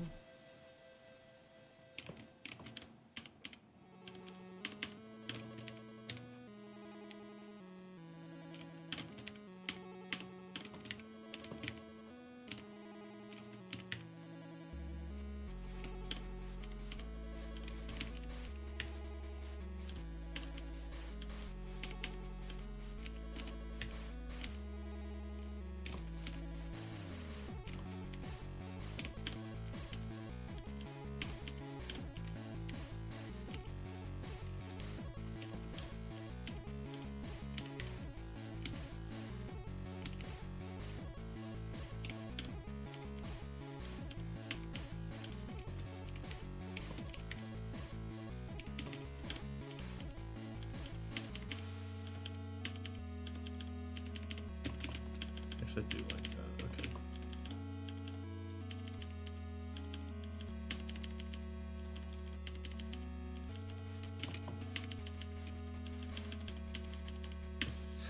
Actually, I do like that. Okay.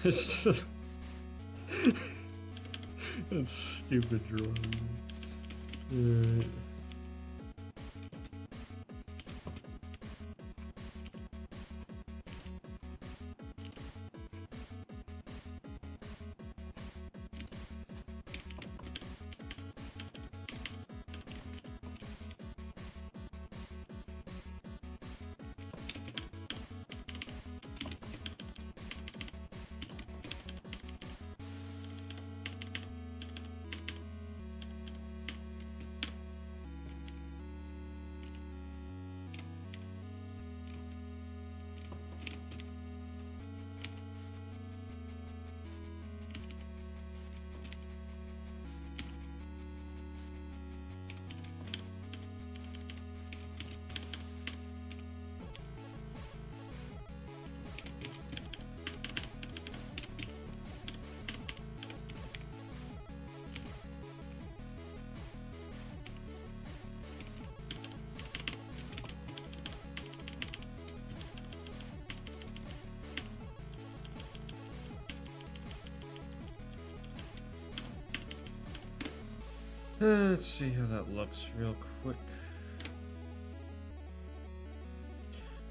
It's just... That's stupid drawing. Alright. Let's see how that looks real quick.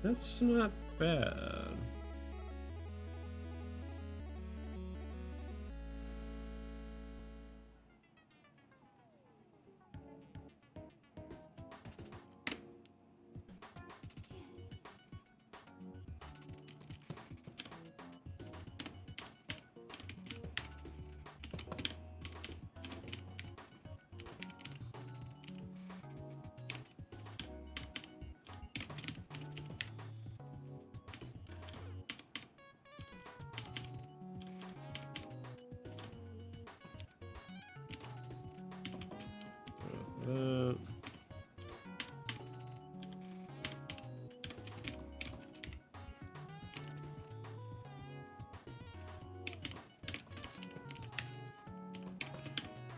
That's not bad. that.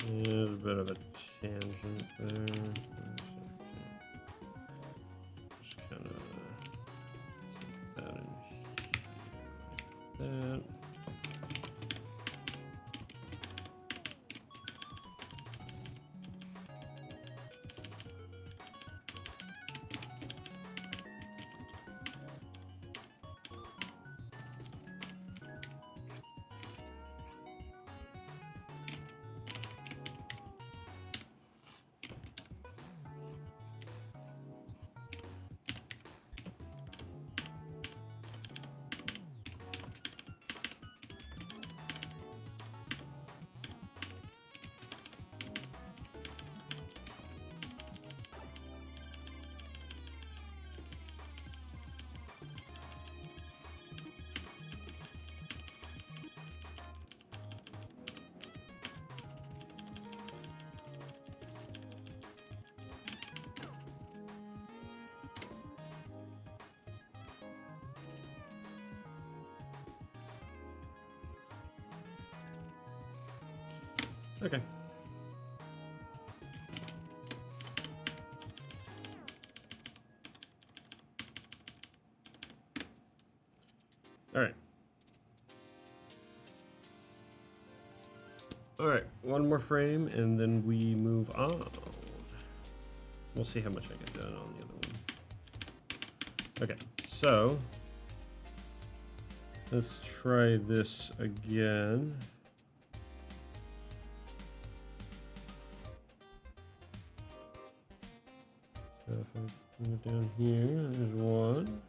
There's a bit of a tangent there. Just kind of that in that. Okay. All right. All right, one more frame and then we move on. We'll see how much I get done on the other one. Okay, so let's try this again. So if I move down here, there's one.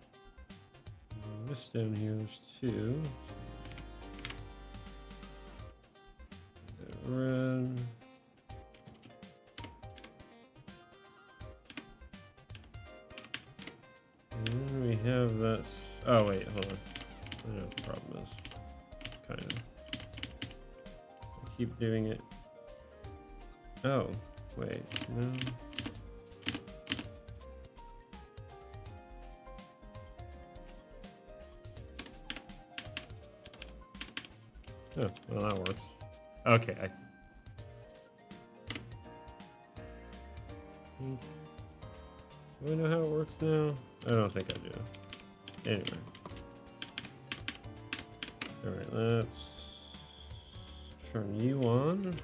And this down here, there's two. Red. And we have that. Oh wait, hold on. I know what the problem is. Kind of. I keep doing it. Oh, wait, no. Oh, well that works. Okay, do I know how it works now? I don't think I do. Anyway. Alright, let's turn you on.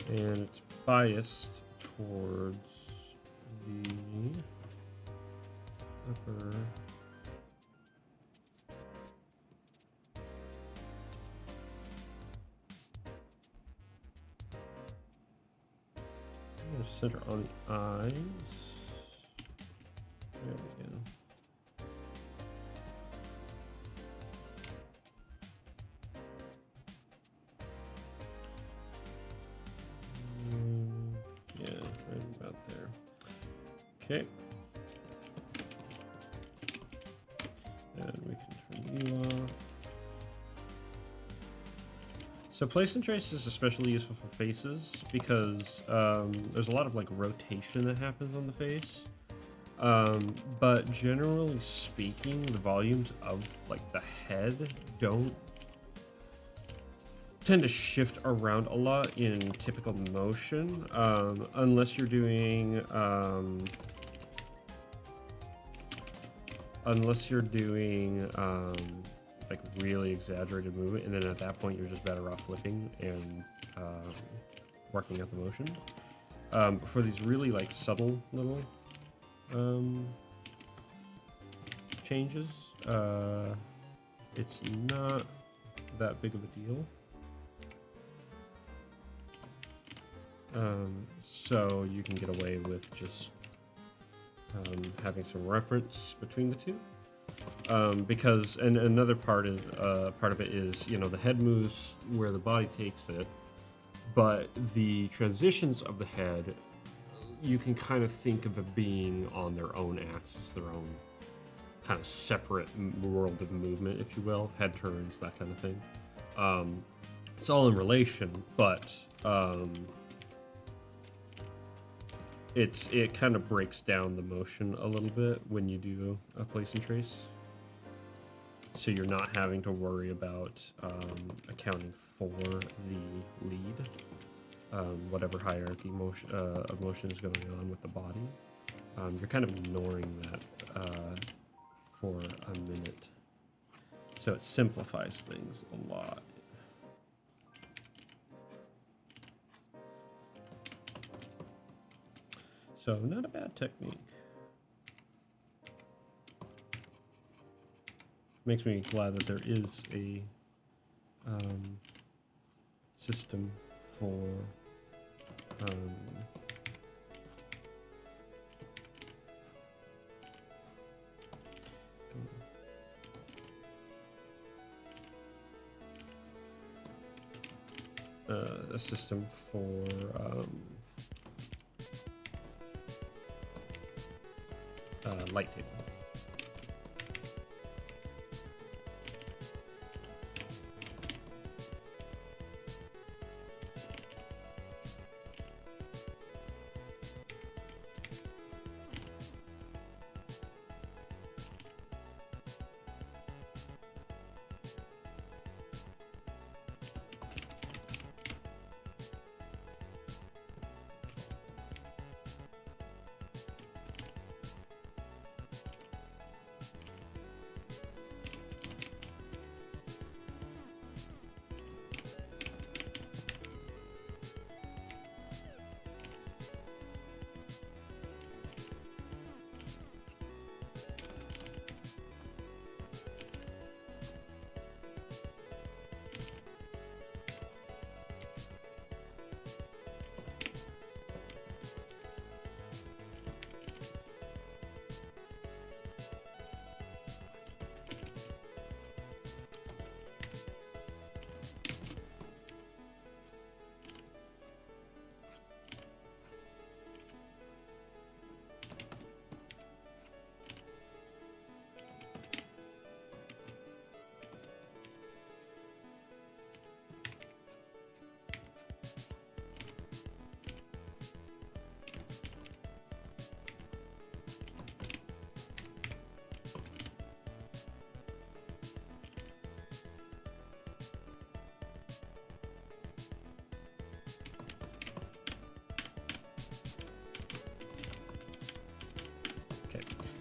And it's biased towards the upper. Center on the eyes. There we go. Yeah, right about there. Okay. And we can turn you off. So place and trace is especially useful for faces because there's a lot of like rotation that happens on the face. But generally speaking, the volumes of like the head don't tend to shift around a lot in typical motion, unless you're doing like really exaggerated movement, and then at that point you're just better off flipping and working out the motion. For these really like subtle little changes, it's not that big of a deal. So you can get away with just having some reference between the two. Because and another part of it is, you know, the head moves where the body takes it, but the transitions of the head, you can kind of think of it being on their own axis, their own kind of separate world of movement, if you will, head turns, that kind of thing. it's all in relation, but it kind of breaks down the motion a little bit when you do a place and trace. So you're not having to worry about accounting for the lead, whatever hierarchy of motion is going on with the body. You're kind of ignoring that for a minute. So it simplifies things a lot. So not a bad technique. Makes me glad that there is a system for a system for light table.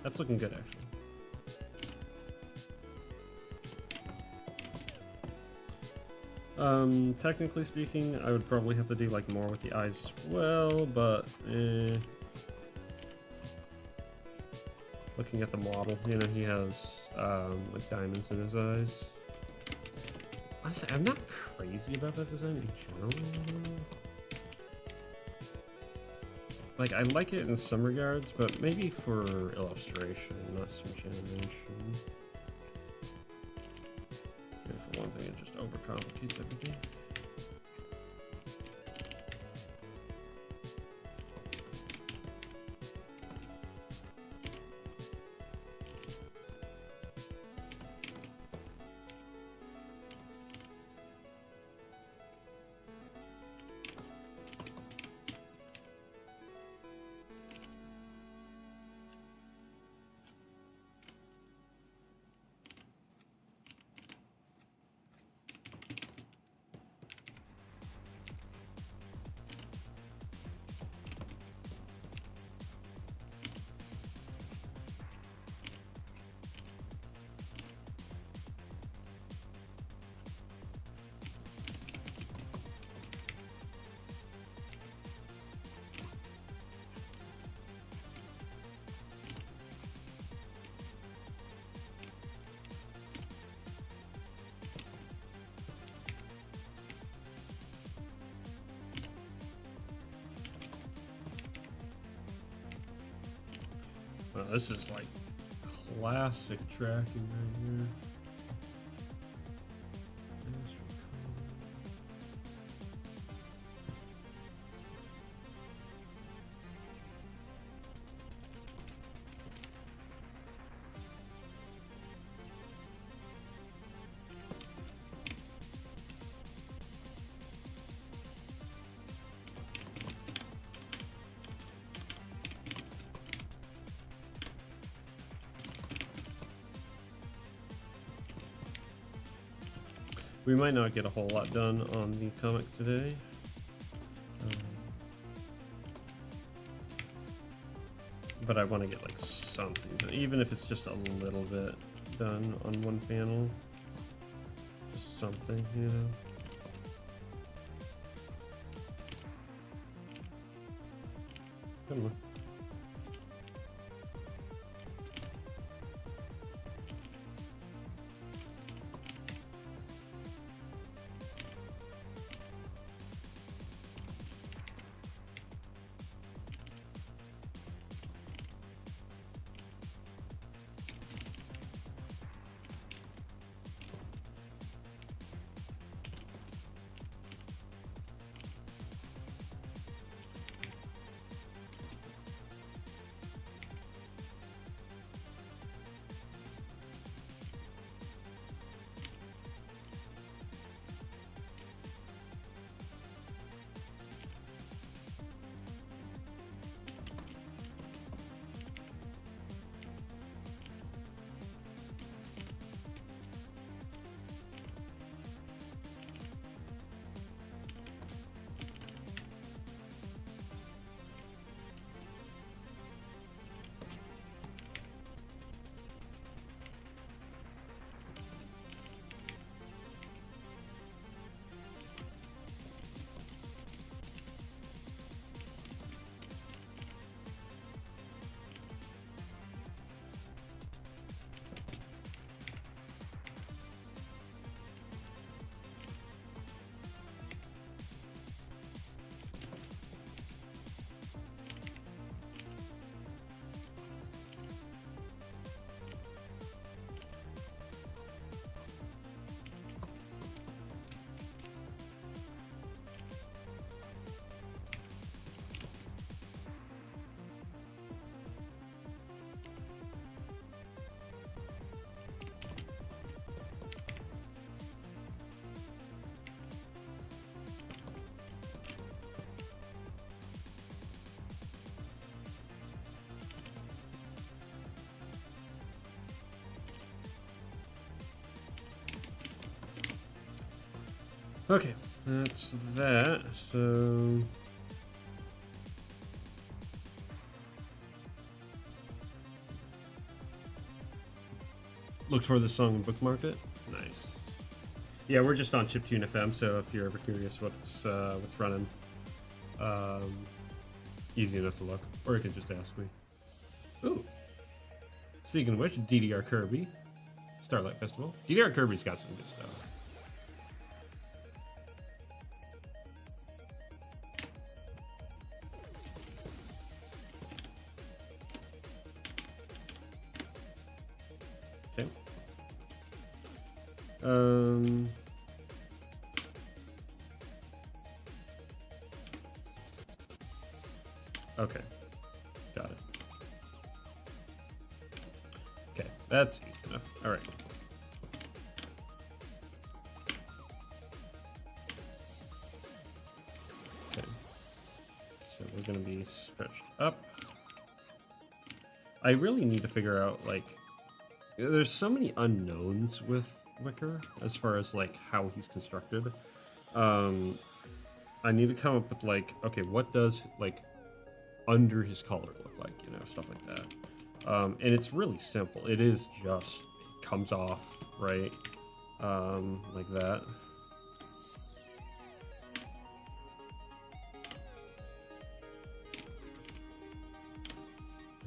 That's looking good, actually. Technically speaking, I would probably have to do like more with the eyes as well, but looking at the model, you know, he has like diamonds in his eyes. Honestly, I'm not crazy about that design in general. Like, I like it in some regards, but maybe for illustration, not so much animation. Maybe for one thing, it just overcomplicates everything. Oh, this is like classic tracking right here. We might not get a whole lot done on the comic today. But I want to get like something done, even if it's just a little bit done on one panel. Just something, you know. Come on. Okay, that's that. So looked for the song and bookmarked it. Nice. Yeah, we're just on Chiptune FM, so if you're ever curious what's running, easy enough to look, or you can just ask me. Ooh. Speaking of which, DDR Kirby, Starlight Festival. DDR Kirby's got some good stuff. Okay. Okay. Got it. Okay, that's easy enough. All right. Okay. So we're gonna be stretched up. I really need to figure out, like, there's so many unknowns with Wicker as far as like how he's constructed. I need to come up with like, okay, what does like under his collar look like, you know, stuff like that. And it's really simple. It is just, it comes off, right? Like that.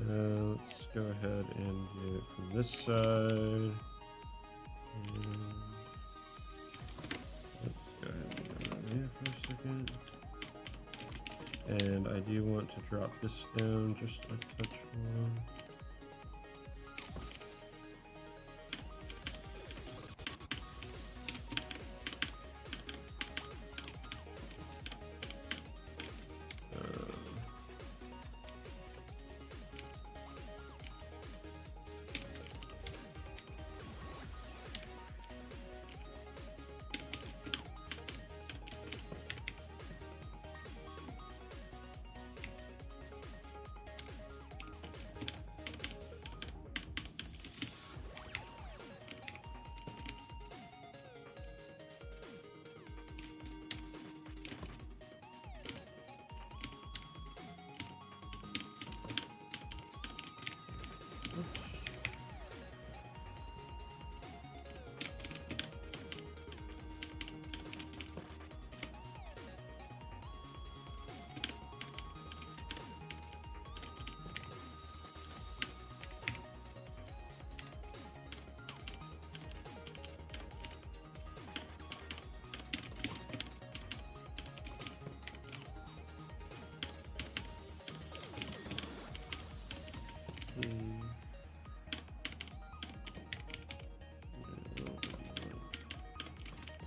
Let's go ahead and do it from this side. Let's go ahead and go over here for a second. And I do want to drop this down just a touch more.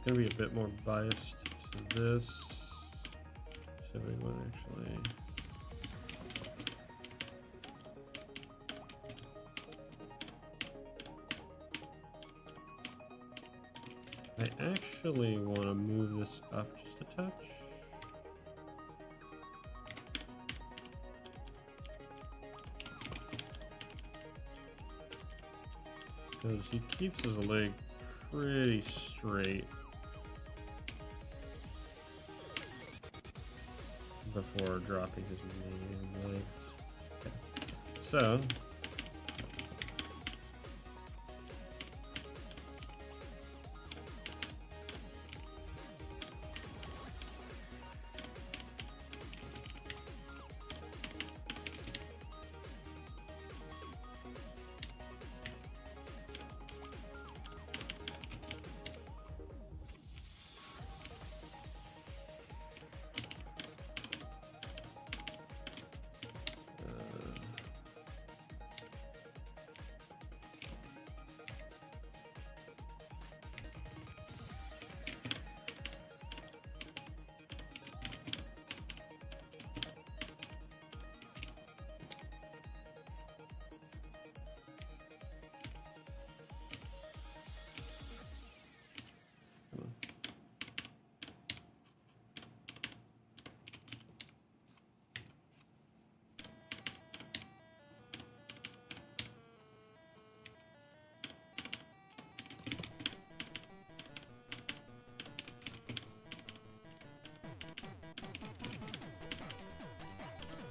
going to be a bit more biased to this. 71 actually. I actually want to move this up just a touch. Because he keeps his leg pretty straight before dropping his knee and legs. Okay. So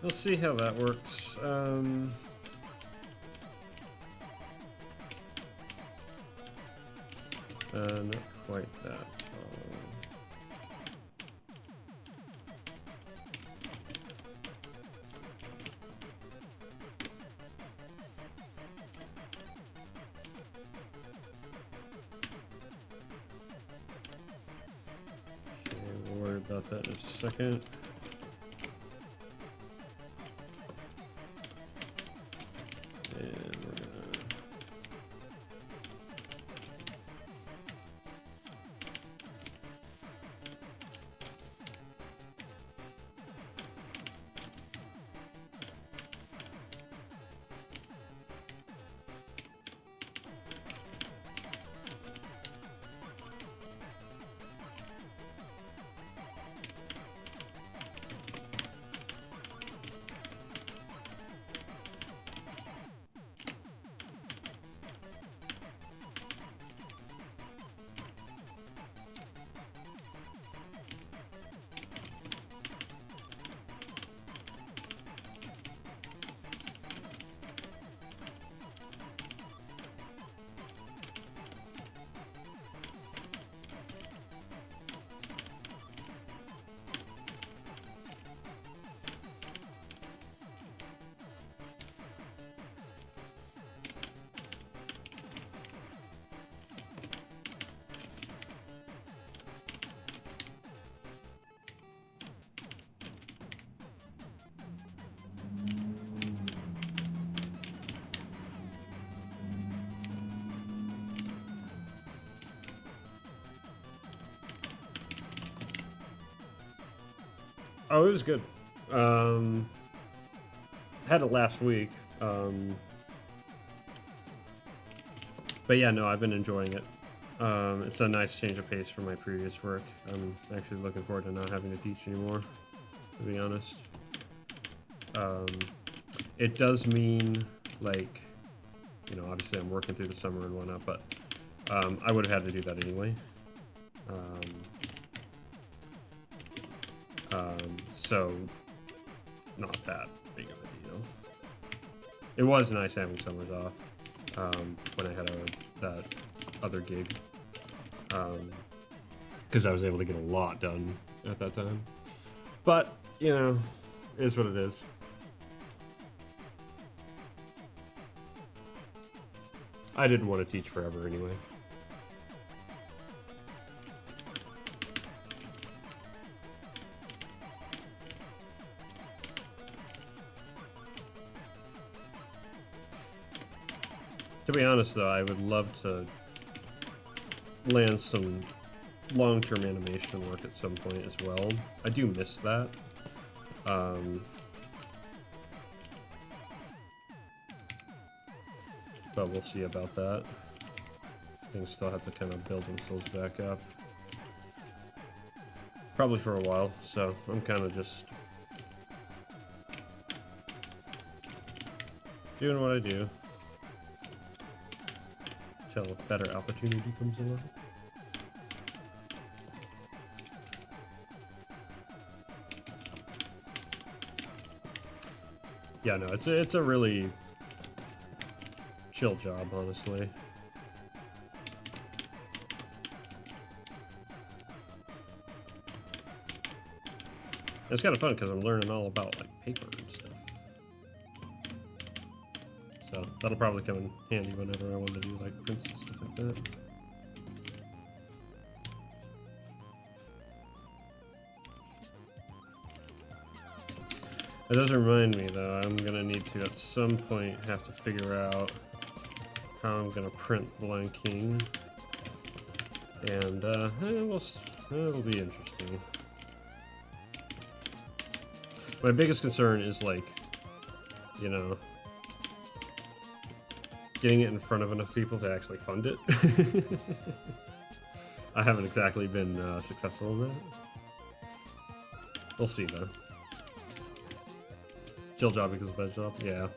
we'll see how that works. Not quite that. Okay, we'll worry about that in a second. Oh, it was good. Had it last week. But yeah, no, I've been enjoying it. It's a nice change of pace from my previous work. I'm actually looking forward to not having to teach anymore, to be honest. It does mean, like, you know, obviously I'm working through the summer and whatnot, but I would have had to do that anyway. So not that big of a deal. It was nice having summers off when I had that other gig, because I was able to get a lot done at that time. But, you know, it is what it is. I didn't want to teach forever anyway. To be honest, though, I would love to land some long-term animation work at some point as well. I do miss that. But we'll see about that. Things still have to kind of build themselves back up. Probably for a while, so I'm kind of just doing what I do till a better opportunity comes along. Yeah, no, it's a really chill job, honestly. It's kind of fun because I'm learning all about like paper and stuff. So that'll probably come in handy whenever I want to do like prints and stuff like that. It does remind me though, I'm gonna need to at some point have to figure out how I'm gonna print Blind King, and it'll be interesting. My biggest concern is like, you know, getting it in front of enough people to actually fund it. I haven't exactly been successful in that. We'll see though. Chill job equals bad job? Yeah.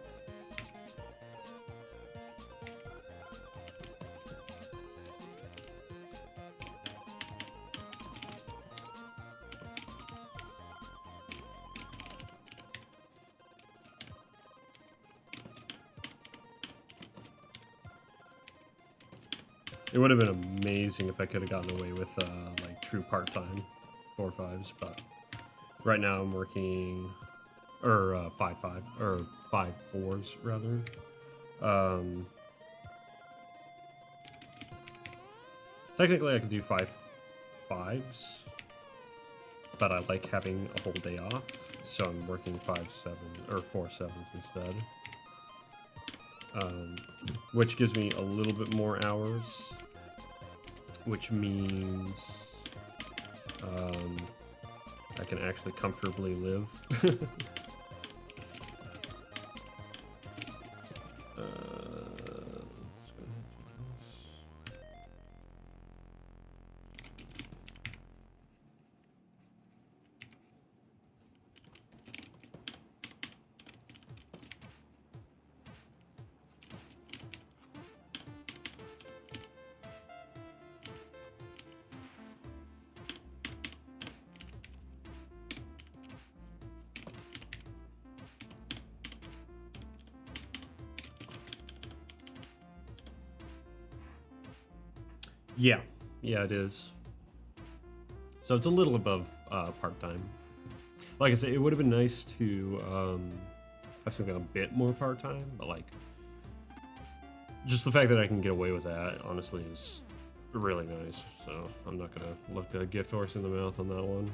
It would have been amazing if I could have gotten away with like true part-time 4-5s, but right now I'm working, or 5-5, or 5-4s rather. Technically I could do 5-5s, but I like having a whole day off, so I'm working 5-7 or 4-7s instead. Which gives me a little bit more hours, which means I can actually comfortably live. Yeah, it is. So it's a little above part-time. Like I said, it would have been nice to have something a bit more part-time, but like, just the fact that I can get away with that, honestly, is really nice. So I'm not gonna look a gift horse in the mouth on that one.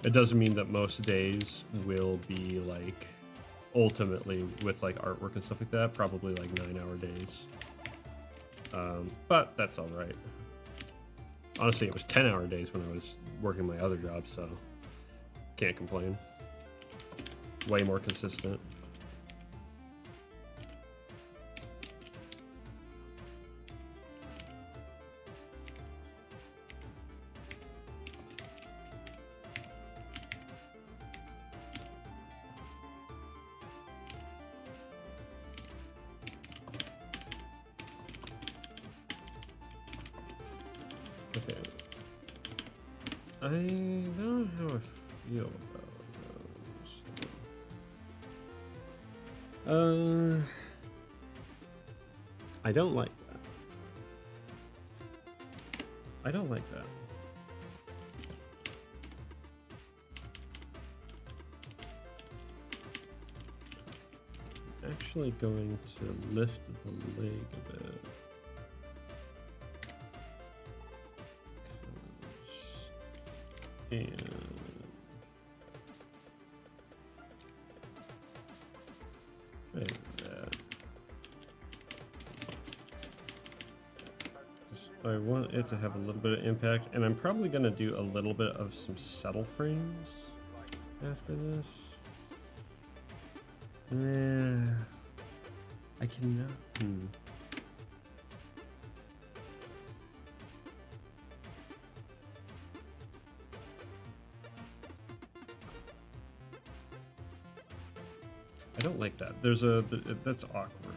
It doesn't mean that most days will be like, ultimately with like artwork and stuff like that, probably like 9-hour days. But that's all right. Honestly, it was 10-hour days when I was working my other job, so can't complain. Way more consistent. Okay. I don't know how I feel about those. I don't like that. I don't like that. I'm actually going to lift the leg a bit. And Like that. I want it to have a little bit of impact, and I'm probably going to do a little bit of some settle frames after this. I cannot. I don't like that. That's awkward.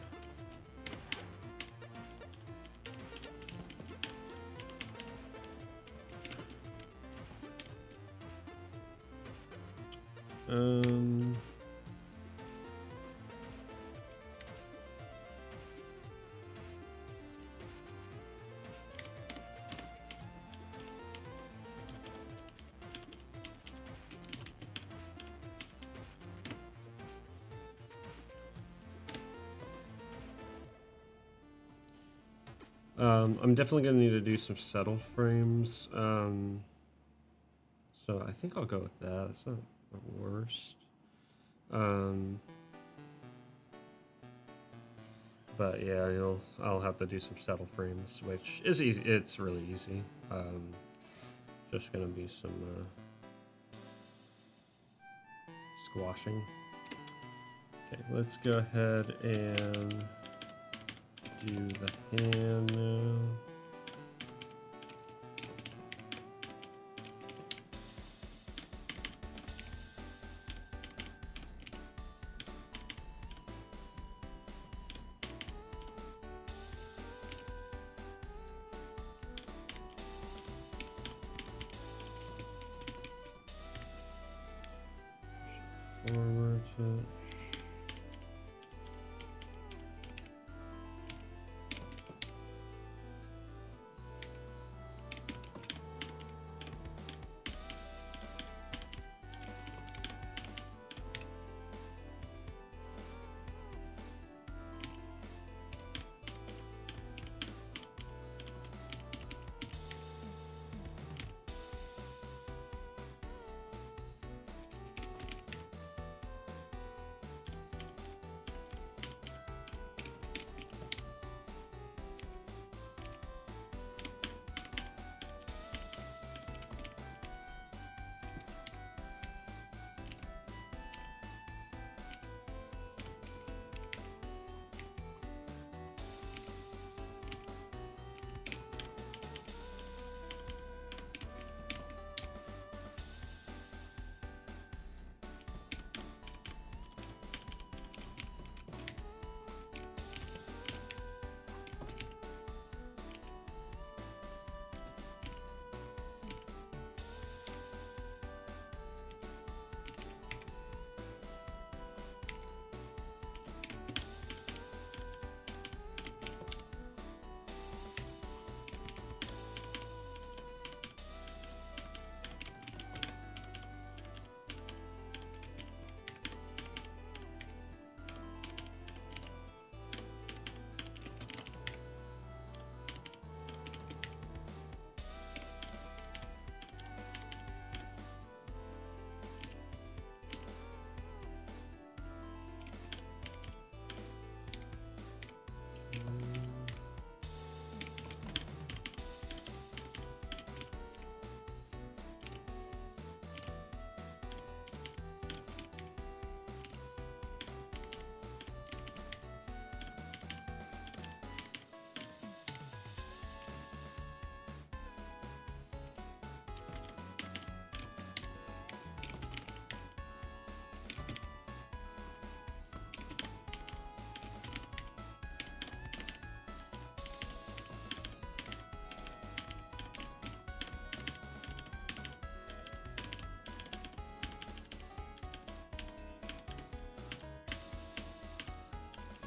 I'm definitely going to need to do some settle frames. So I think I'll go with that. It's not the worst. But yeah, I'll have to do some settle frames, which is easy. It's really easy. Just going to be some squashing. Okay, let's go ahead and do the hand now. Forward touch.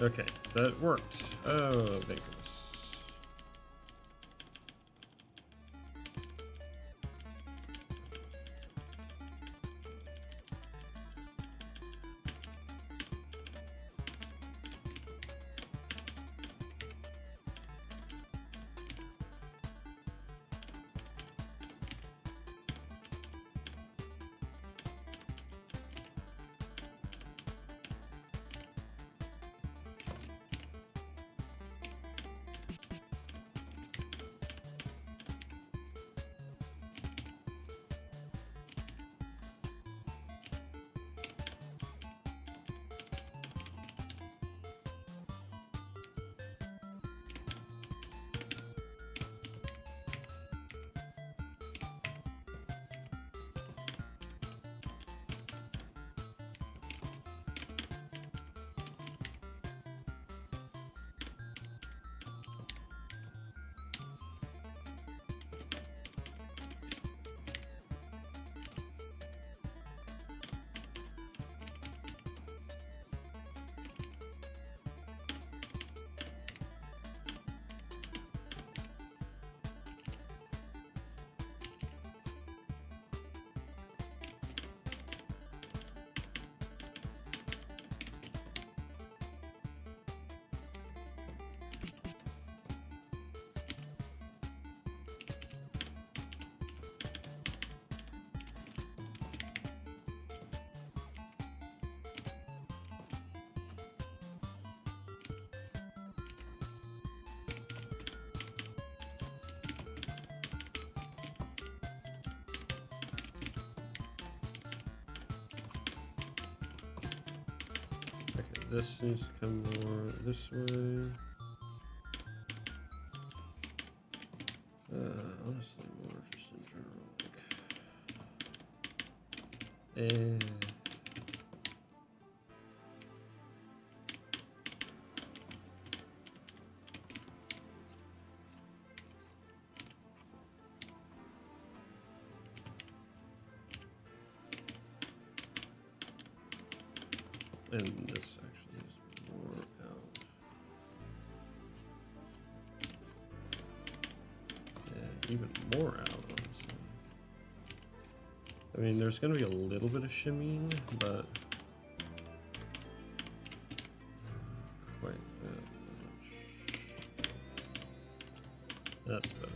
Okay, that worked. Oh, thank goodness. this needs to come more this way. Honestly, more just in general, like. And this actually is more out. And even more out, honestly. I mean, there's going to be a little bit of shimmying, but quite that much. That's better.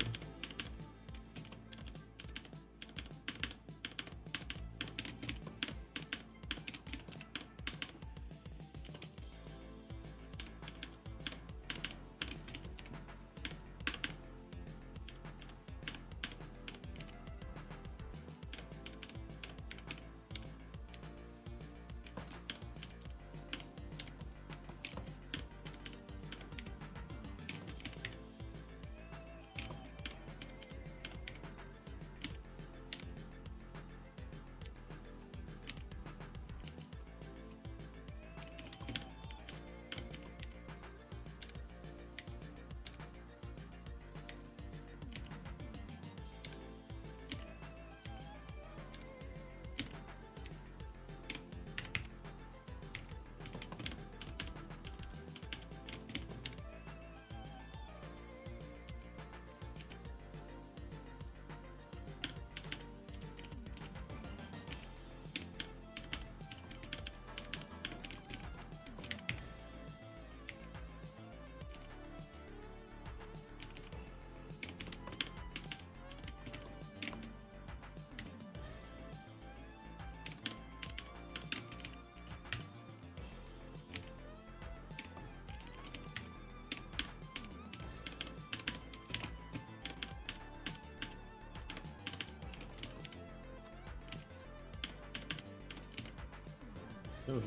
Oh.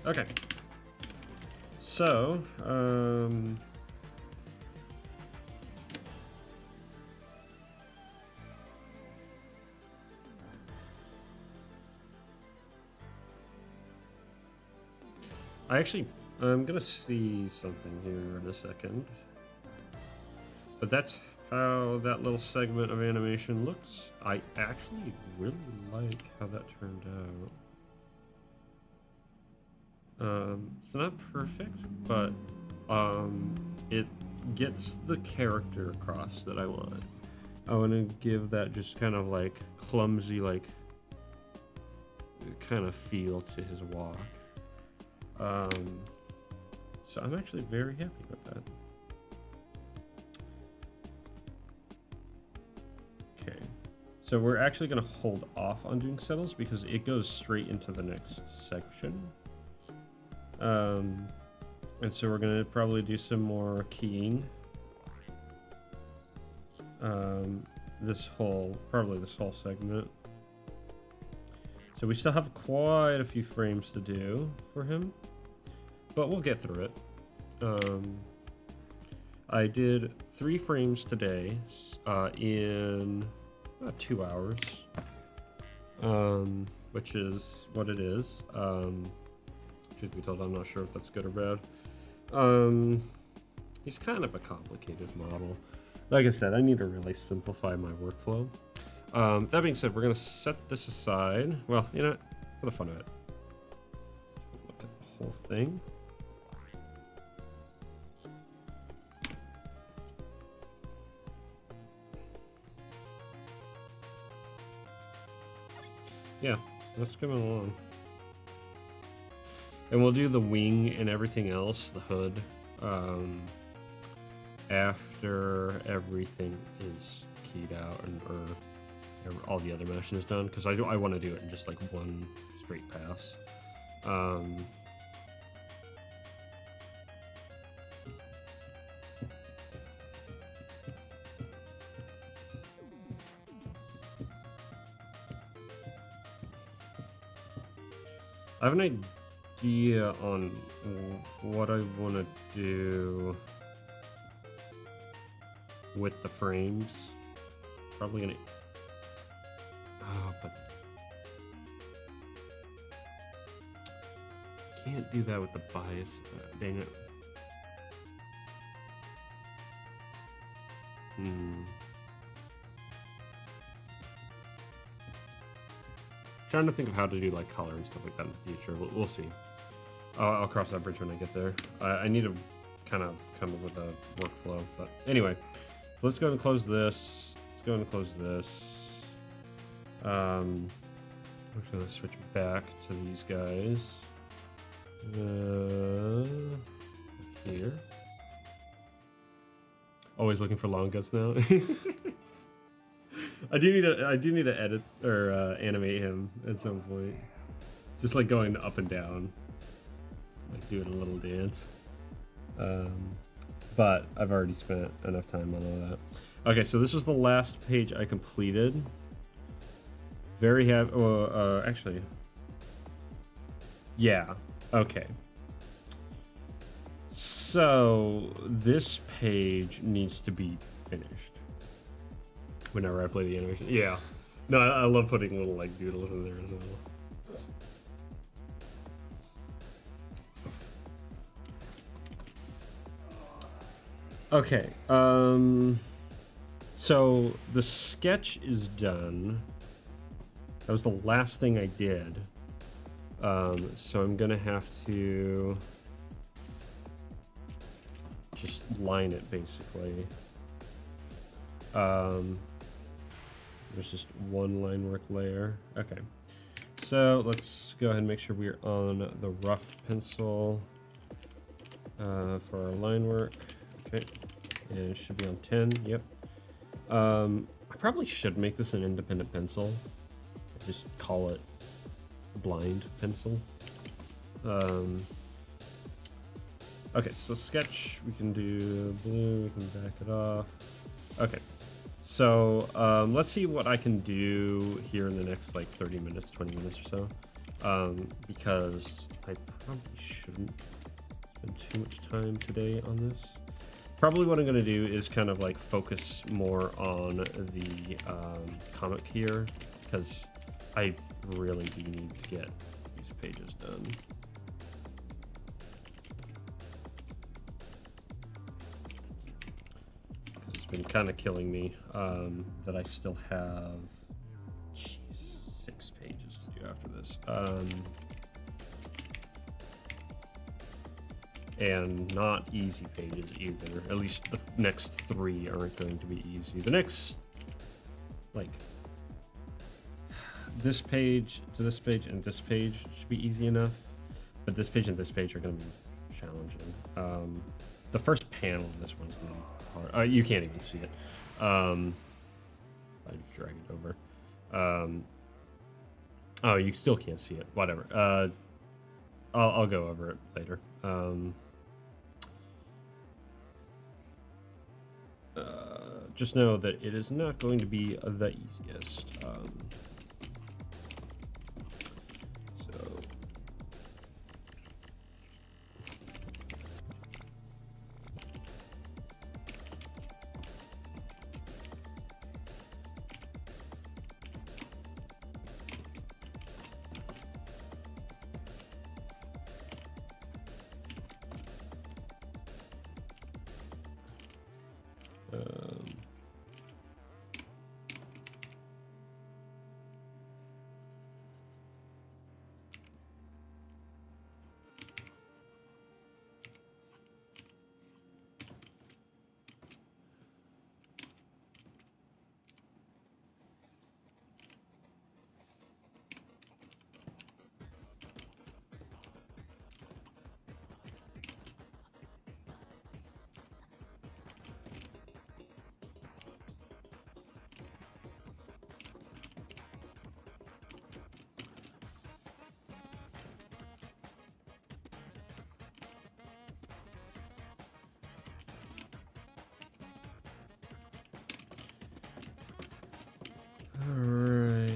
Okay. So, I'm gonna see something here in a second. But that's how that little segment of animation looks. I actually really like how that turned out. It's not perfect, but it gets the character across that I want. I want to give that just kind of like clumsy, like kind of feel to his walk. So I'm actually very happy with that. Okay, So we're actually going to hold off on doing settles because it goes straight into the next section. And so we're going to probably do some more keying. Probably this whole segment. So we still have quite a few frames to do for him, but we'll get through it. I did 3 frames today in about 2 hours, which is what it is. Truth be told, I'm not sure if that's good or bad. He's kind of a complicated model. Like I said, I need to really simplify my workflow. That being said, we're going to set this aside. Well, you know, for the fun of it. Look at the whole thing. Yeah, let's come along. And we'll do the wing and everything else, the hood, after everything is keyed out or all the other meshing is done, because I want to do it in just like one straight pass. I have an idea on what I want to do with the frames. Probably gonna... Oh, but... Can't do that with the bias. Dang it. Trying to think of how to do like color and stuff like that in the future. We'll see. I'll cross that bridge when I get there. I need to kind of come up with a workflow, but anyway, so let's go and close this. Let's go and close this. I'm just gonna switch back to these guys. Here. Always looking for long guts now. I do need to edit or animate him at some point. Just like going up and down, like doing a little dance. But I've already spent enough time on all that. Okay, so this was the last page I completed. Very happy. Actually, yeah. Okay. So this page needs to be finished. Whenever I play the animation. Yeah. No, I love putting little like doodles in there as well. Okay. So the sketch is done. That was the last thing I did. So I'm gonna have to just line it basically. There's just one line work layer. Okay, so let's go ahead and make sure we're on the rough pencil for our line work. Okay, and it should be on 10. Yep. I probably should make this an independent pencil. Just call it a blind pencil. Okay, so sketch, we can do blue, we can back it off. Okay. So let's see what I can do here in the next like 30 minutes, 20 minutes or so, because I probably shouldn't spend too much time today on this. Probably what I'm going to do is kind of like focus more on the comic here, because I really do need to get these pages done. It's been kind of killing me that I still have 6 pages to do after this. And not easy pages either. At least the next 3 aren't going to be easy. The next, like, this page to this page and this page should be easy enough, but this page and this page are going to be challenging. The first panel in this one's going to be hard. You can't even see it. I just drag it over. Oh, you still can't see it. Whatever. I'll go over it later. Just know that it is not going to be the easiest. So all right.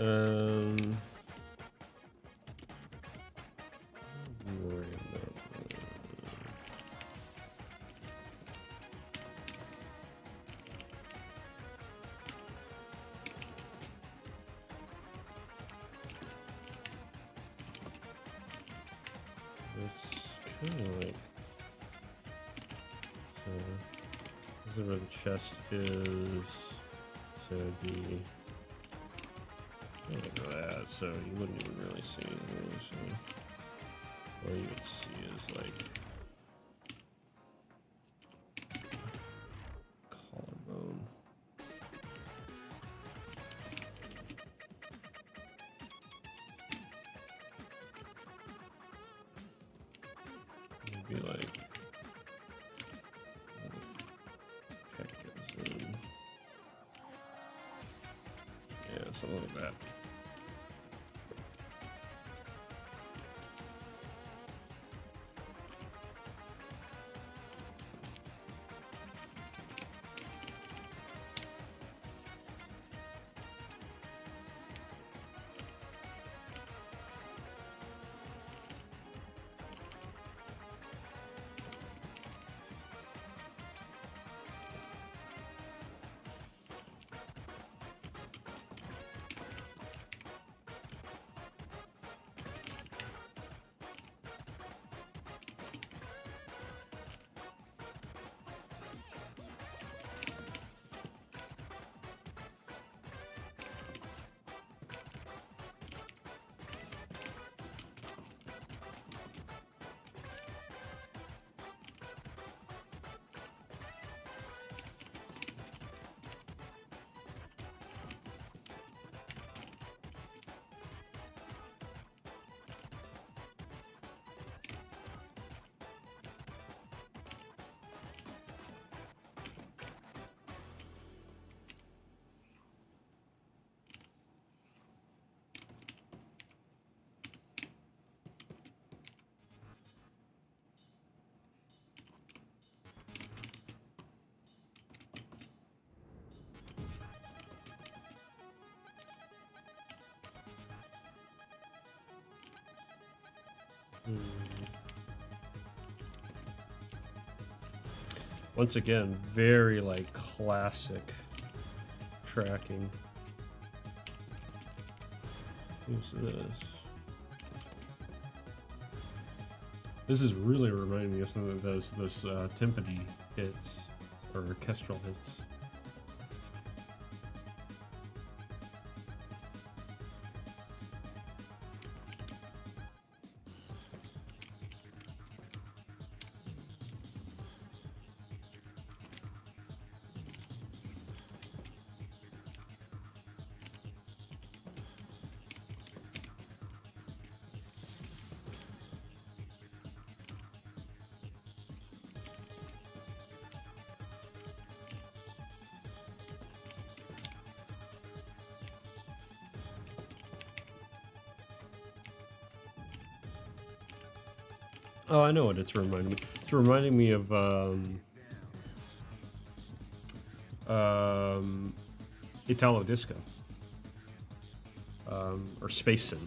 Um, worry about it's kind of like this is where the chest is. So the that, so you wouldn't even really see anything. So all you would see is like collarbone. It'd be like heck is in, yeah, something like that. Hmm. Once again, very like classic tracking. Who's this? This is really reminding me of some of those timpani hits or orchestral hits. Oh, I know what it's reminding me. It's reminding me of Italo disco or space synth.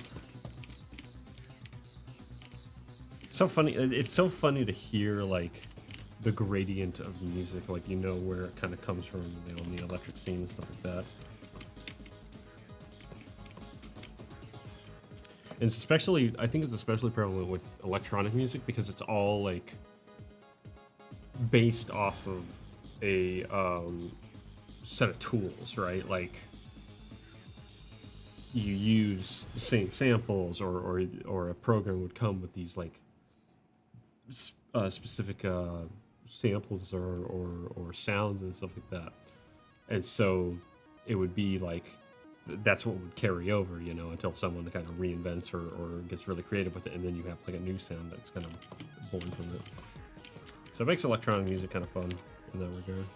So funny. It's so funny to hear like the gradient of the music, like you know where it kind of comes from, you know, in the electric scene and stuff like that. And it's especially, I think it's especially prevalent with electronic music because it's all like based off of a set of tools, right? Like you use the same samples, or a program would come with these like specific samples or sounds and stuff like that, and so it would be like that's what would carry over, you know, until someone kind of reinvents or gets really creative with it, and then you have like a new sound that's kind of born from it. So it makes electronic music kind of fun in that regard.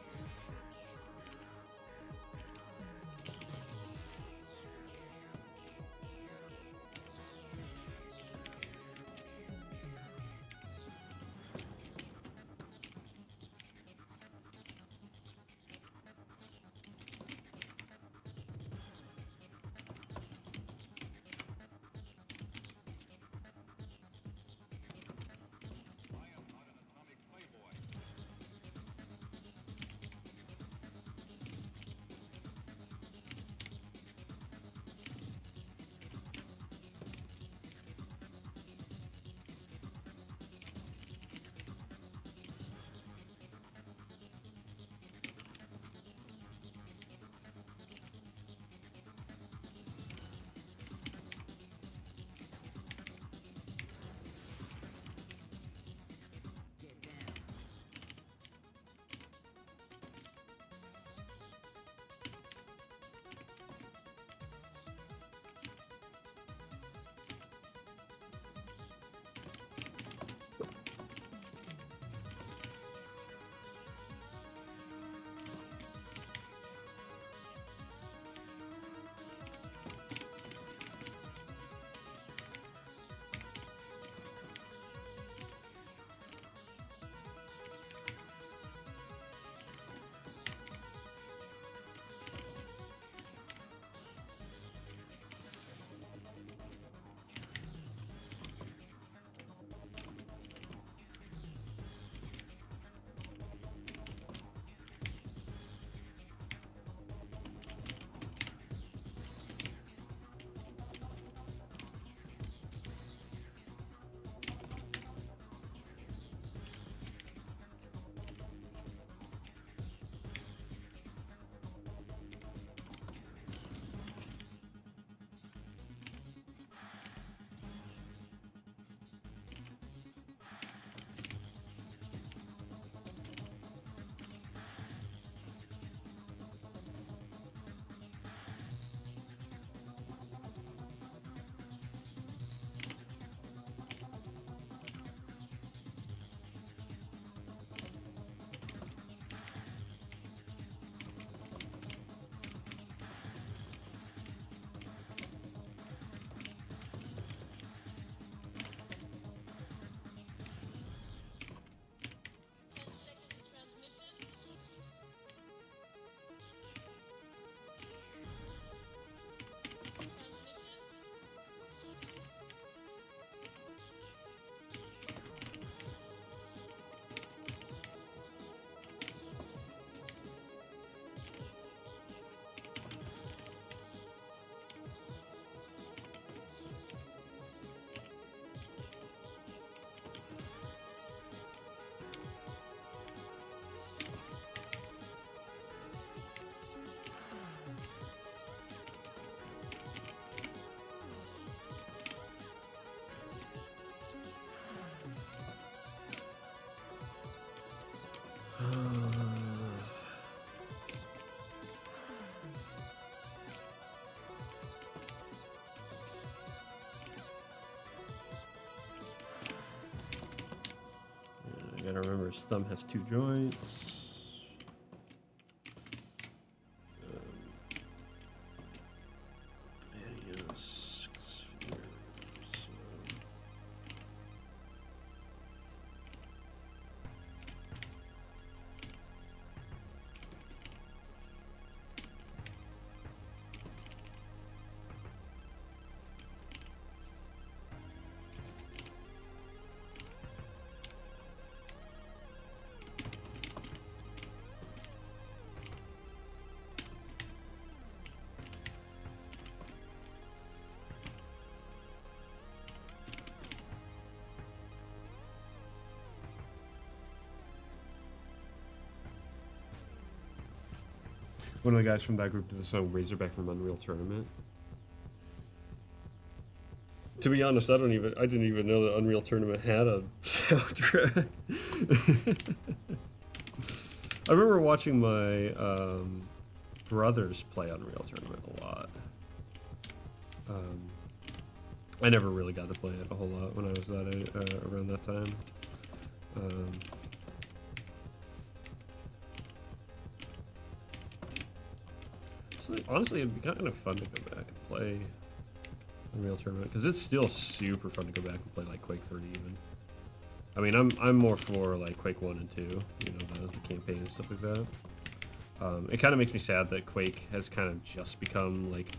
gotta remember his thumb has 2 joints. And he has 6 fingers. One of the guys from that group did the song Razorback from Unreal Tournament. To be honest, I didn't even know that Unreal Tournament had a soundtrack. I remember watching my brothers play Unreal Tournament a lot. I never really got to play it a whole lot when I was around that time. So honestly, it'd be kind of fun to go back and play Unreal Tournament, because it's still super fun to go back and play like Quake 3 even. I mean, I'm more for like Quake 1 and 2, you know, the campaign and stuff like that. It kind of makes me sad that Quake has kind of just become like,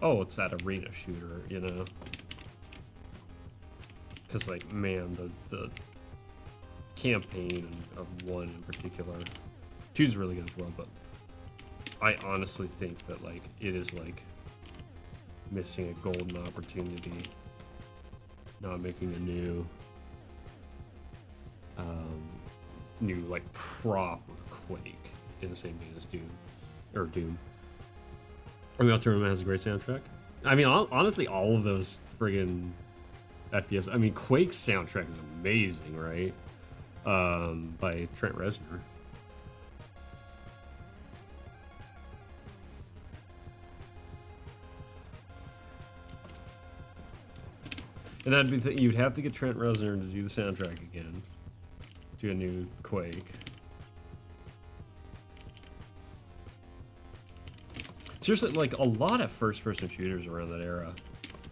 oh, it's that arena shooter, you know? Because like, man, the campaign of 1 in particular, 2's really good as well, but I honestly think that like it is like missing a golden opportunity, not making a new like proper Quake in the same vein as Doom. Unreal Tournament has a great soundtrack. I mean, honestly, all of those friggin' FPS. I mean, Quake's soundtrack is amazing, right? By Trent Reznor. And that'd be you'd have to get Trent Reznor to do the soundtrack again to a new Quake. Seriously, like a lot of first-person shooters around that era,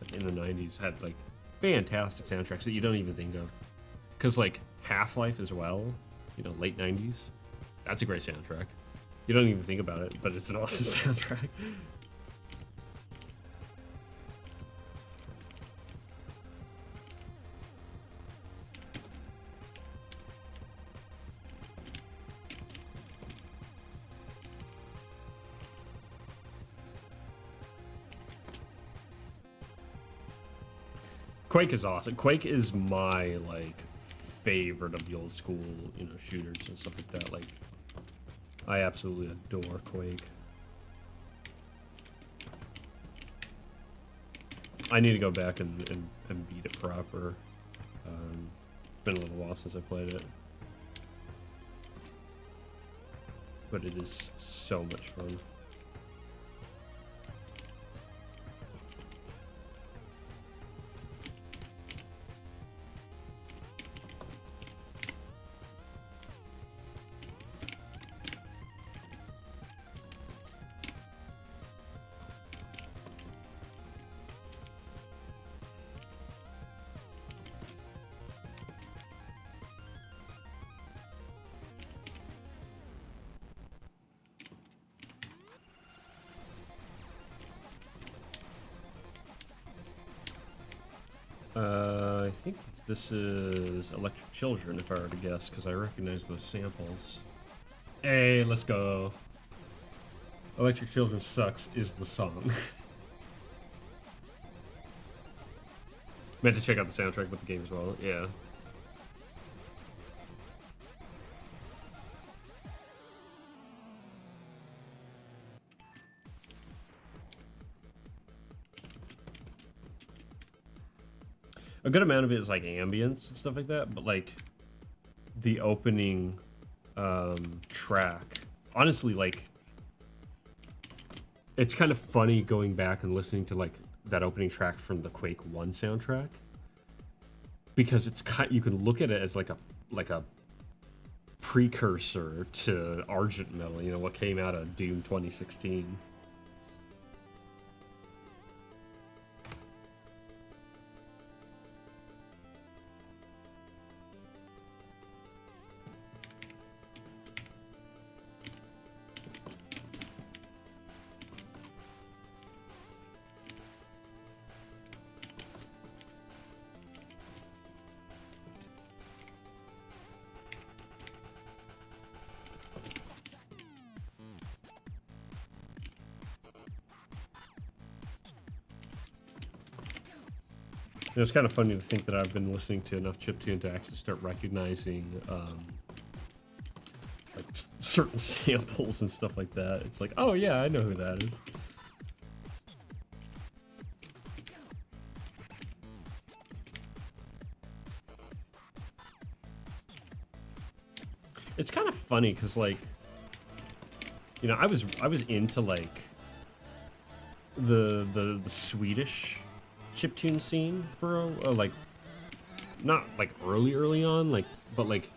like in the '90s, had like fantastic soundtracks that you don't even think of. Because like Half-Life as well, you know, late '90s, that's a great soundtrack. You don't even think about it, but it's an awesome soundtrack. Quake is awesome. Quake is my like favorite of the old school, you know, shooters and stuff like that. Like, I absolutely adore Quake. I need to go back and beat it proper. It's been a little while since I played it, but it is so much fun. I think this is Electric Children, if I were to guess, because I recognize those samples. Hey, let's go. Electric Children Sucks is the song. Meant to check out the soundtrack with the game as well, yeah. A good amount of it is like ambience and stuff like that, but like the opening track, honestly, like it's kind of funny going back and listening to like that opening track from the Quake 1 soundtrack, because it's you can look at it as like a precursor to Argent Metal, you know, what came out of Doom 2016. It's kind of funny to think that I've been listening to enough chiptune to actually start recognizing like certain samples and stuff like that. It's like, oh yeah, I know who that is. It's kind of funny because, like, you know, I was into like the Swedish chiptune scene for like, not like early on, like, but like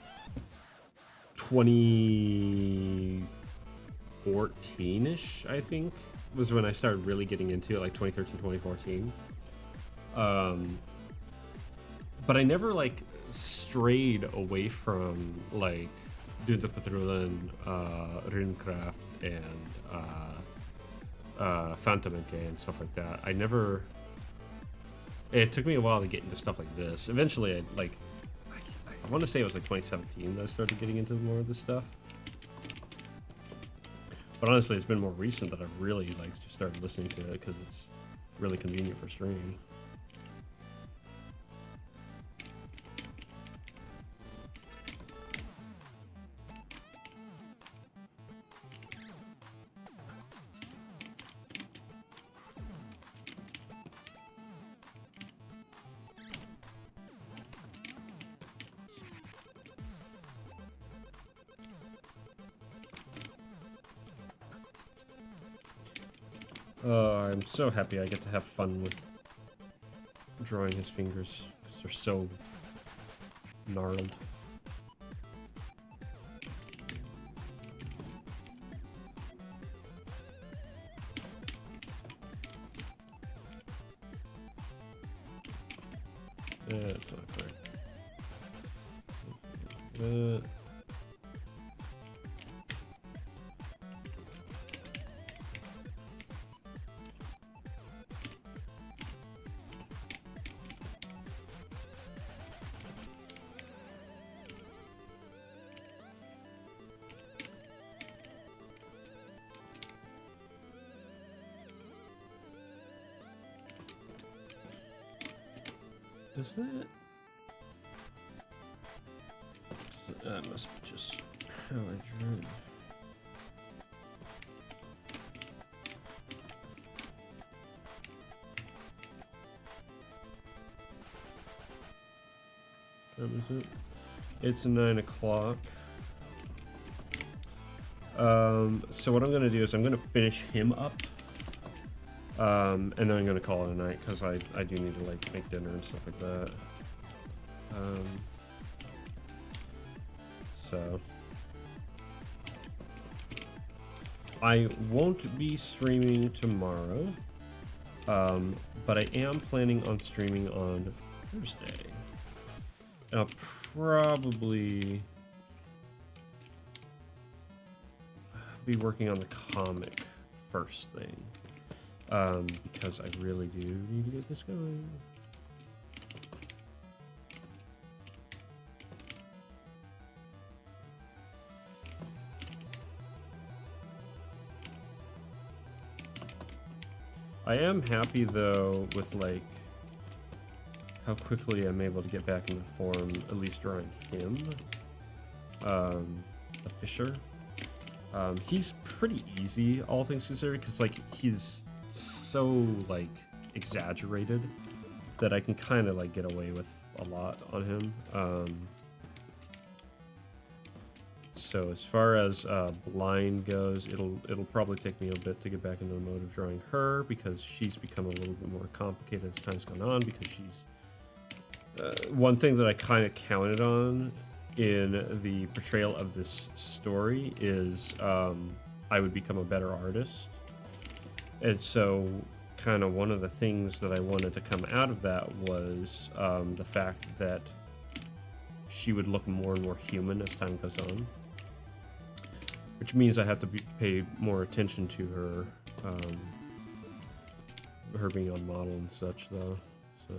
2014ish, I think, was when I started really getting into it, like 2013, 2014. But I never like strayed away from like Dunderpatrullen, Runecraft, and Phantomke and stuff like that. I never. It took me a while to get into stuff like this. Eventually, I want to say it was like 2017 that I started getting into more of this stuff. But honestly, it's been more recent that I've really like just started listening to it because it's really convenient for streaming. I'm so happy I get to have fun with drawing his fingers because they're so gnarled. That's not correct. Does that? That must be just how I drew it. That was it. It's 9 o'clock. So what I'm gonna do is I'm gonna finish him up. And then I'm gonna call it a night because I do need to like make dinner and stuff like that. So I won't be streaming tomorrow, but I am planning on streaming on Thursday. I'll probably be working on the comic first thing. Because I really do need to get this going. I am happy though with like how quickly I'm able to get back into the form, at least drawing him. The Fisher. He's pretty easy, all things considered, because like he's so like exaggerated that I can kind of like get away with a lot on him. So as far as Blind goes, it'll probably take me a bit to get back into the mode of drawing her because she's become a little bit more complicated as time's gone on, because she's one thing that I kind of counted on in the portrayal of this story is I would become a better artist. And so, kind of one of the things that I wanted to come out of that was the fact that she would look more and more human as time goes on, which means I have to pay more attention to her, her being on model and such, though. So.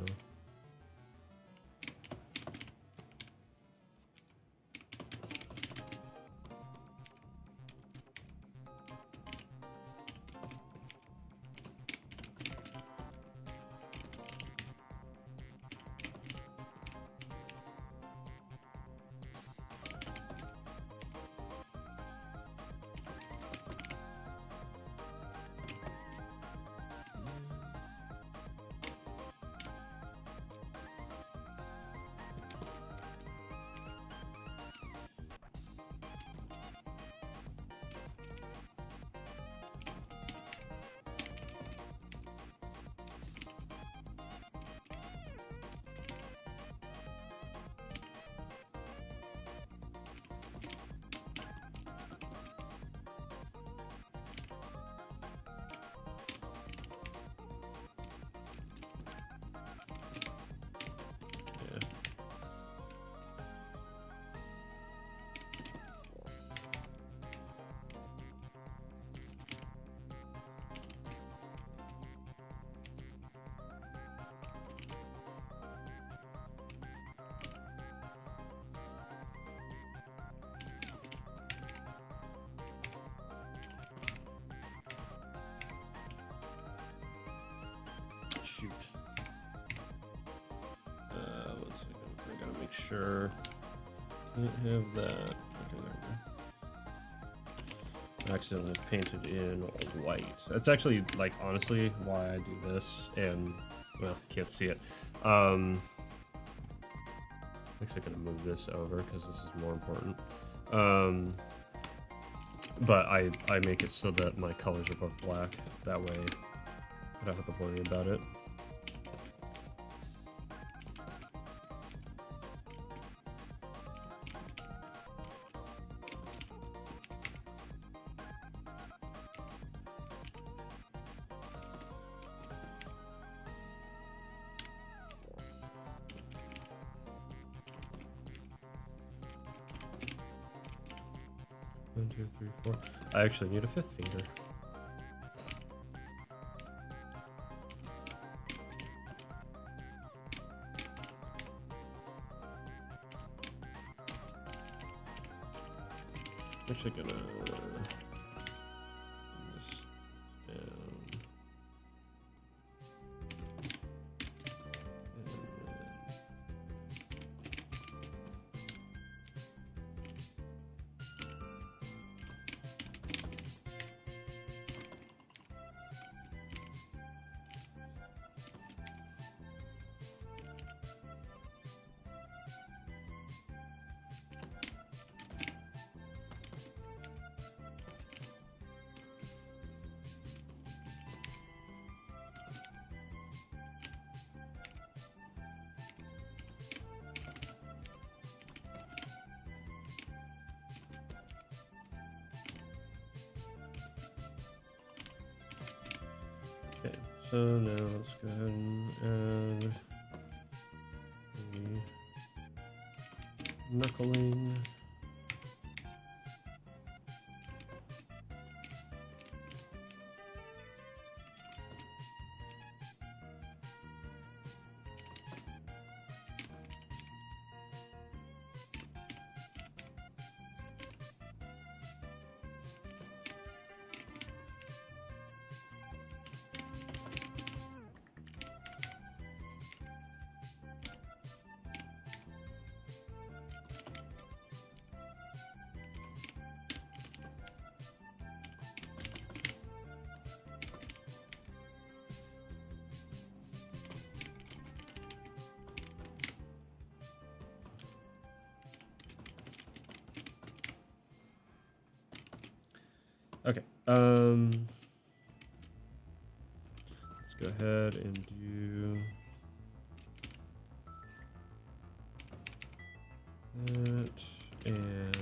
Shoot. One second. I gotta make sure. Can't have that. Okay, there we go. I accidentally painted in white. That's actually, like, honestly why I do this, and, well, can't see it. I'm actually gonna move this over because this is more important. But I make it so that my colors are both black. That way I don't have to worry about it. One, two, three, four. I actually need a fifth finger. I'm actually gonna bring this down. Okay, so now let's go ahead and add the knuckling. Okay, let's go ahead and do That and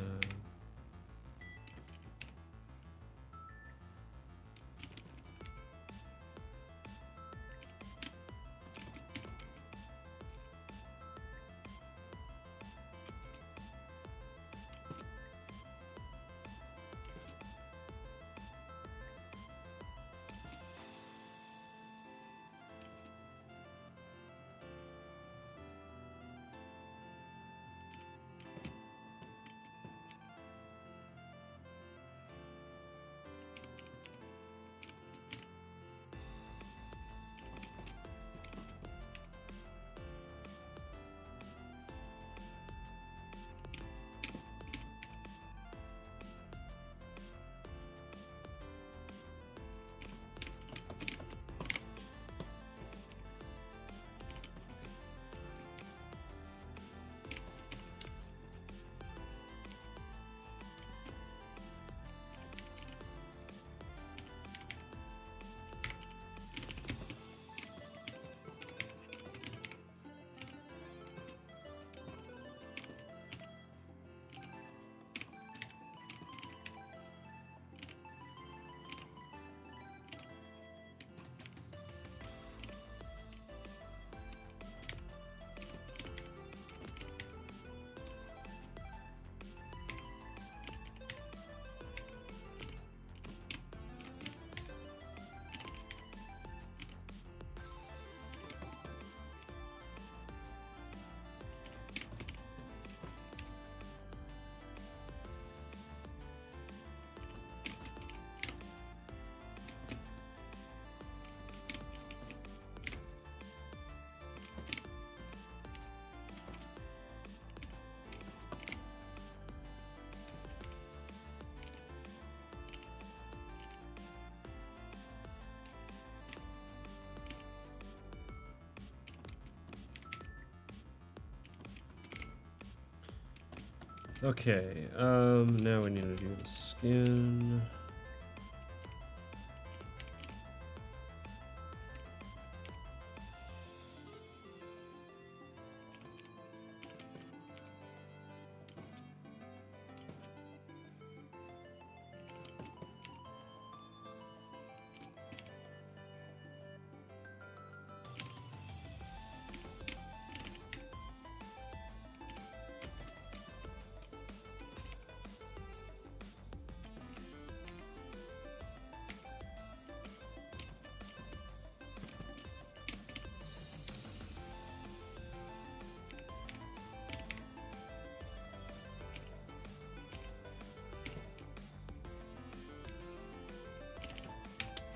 okay, now we need to do the skin.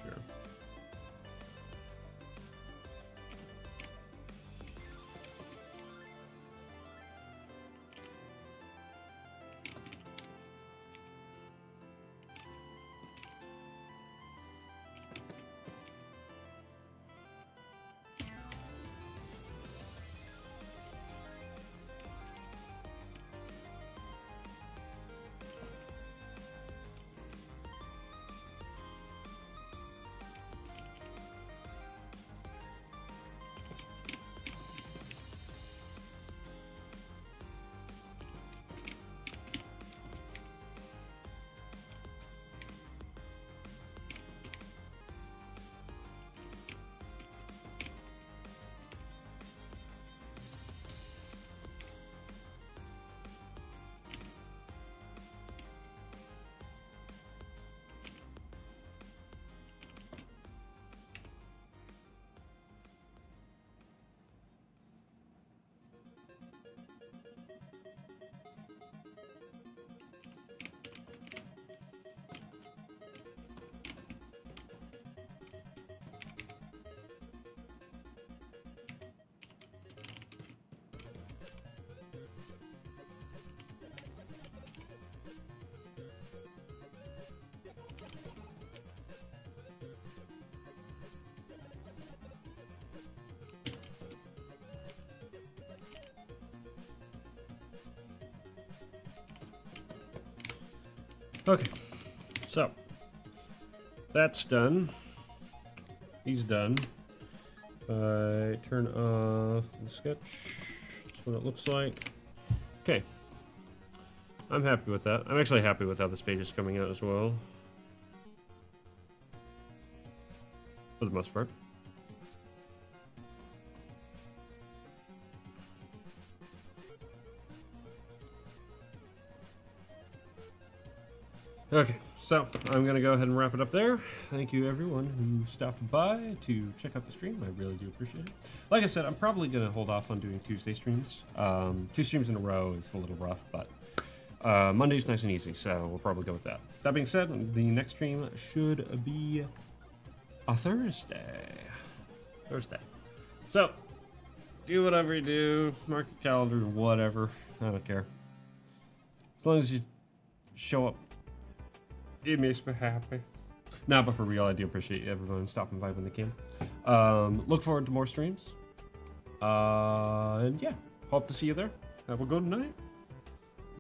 Sure. Okay, so that's done. He's done. I turn off the sketch. That's what it looks like. Okay, I'm happy with that. I'm actually happy with how this page is coming out as well. For the most part. Okay, so I'm going to go ahead and wrap it up there. Thank you everyone who stopped by to check out the stream. I really do appreciate it. Like I said, I'm probably going to hold off on doing Tuesday streams. 2 streams in a row is a little rough, but Monday's nice and easy, so we'll probably go with that. That being said, the next stream should be a Thursday. So, do whatever you do, mark your calendar, whatever. I don't care. As long as you show up, it makes me happy. Nah, but for real, I do appreciate everyone stopping by when they can. Look forward to more streams. And yeah, hope to see you there. Have a good night.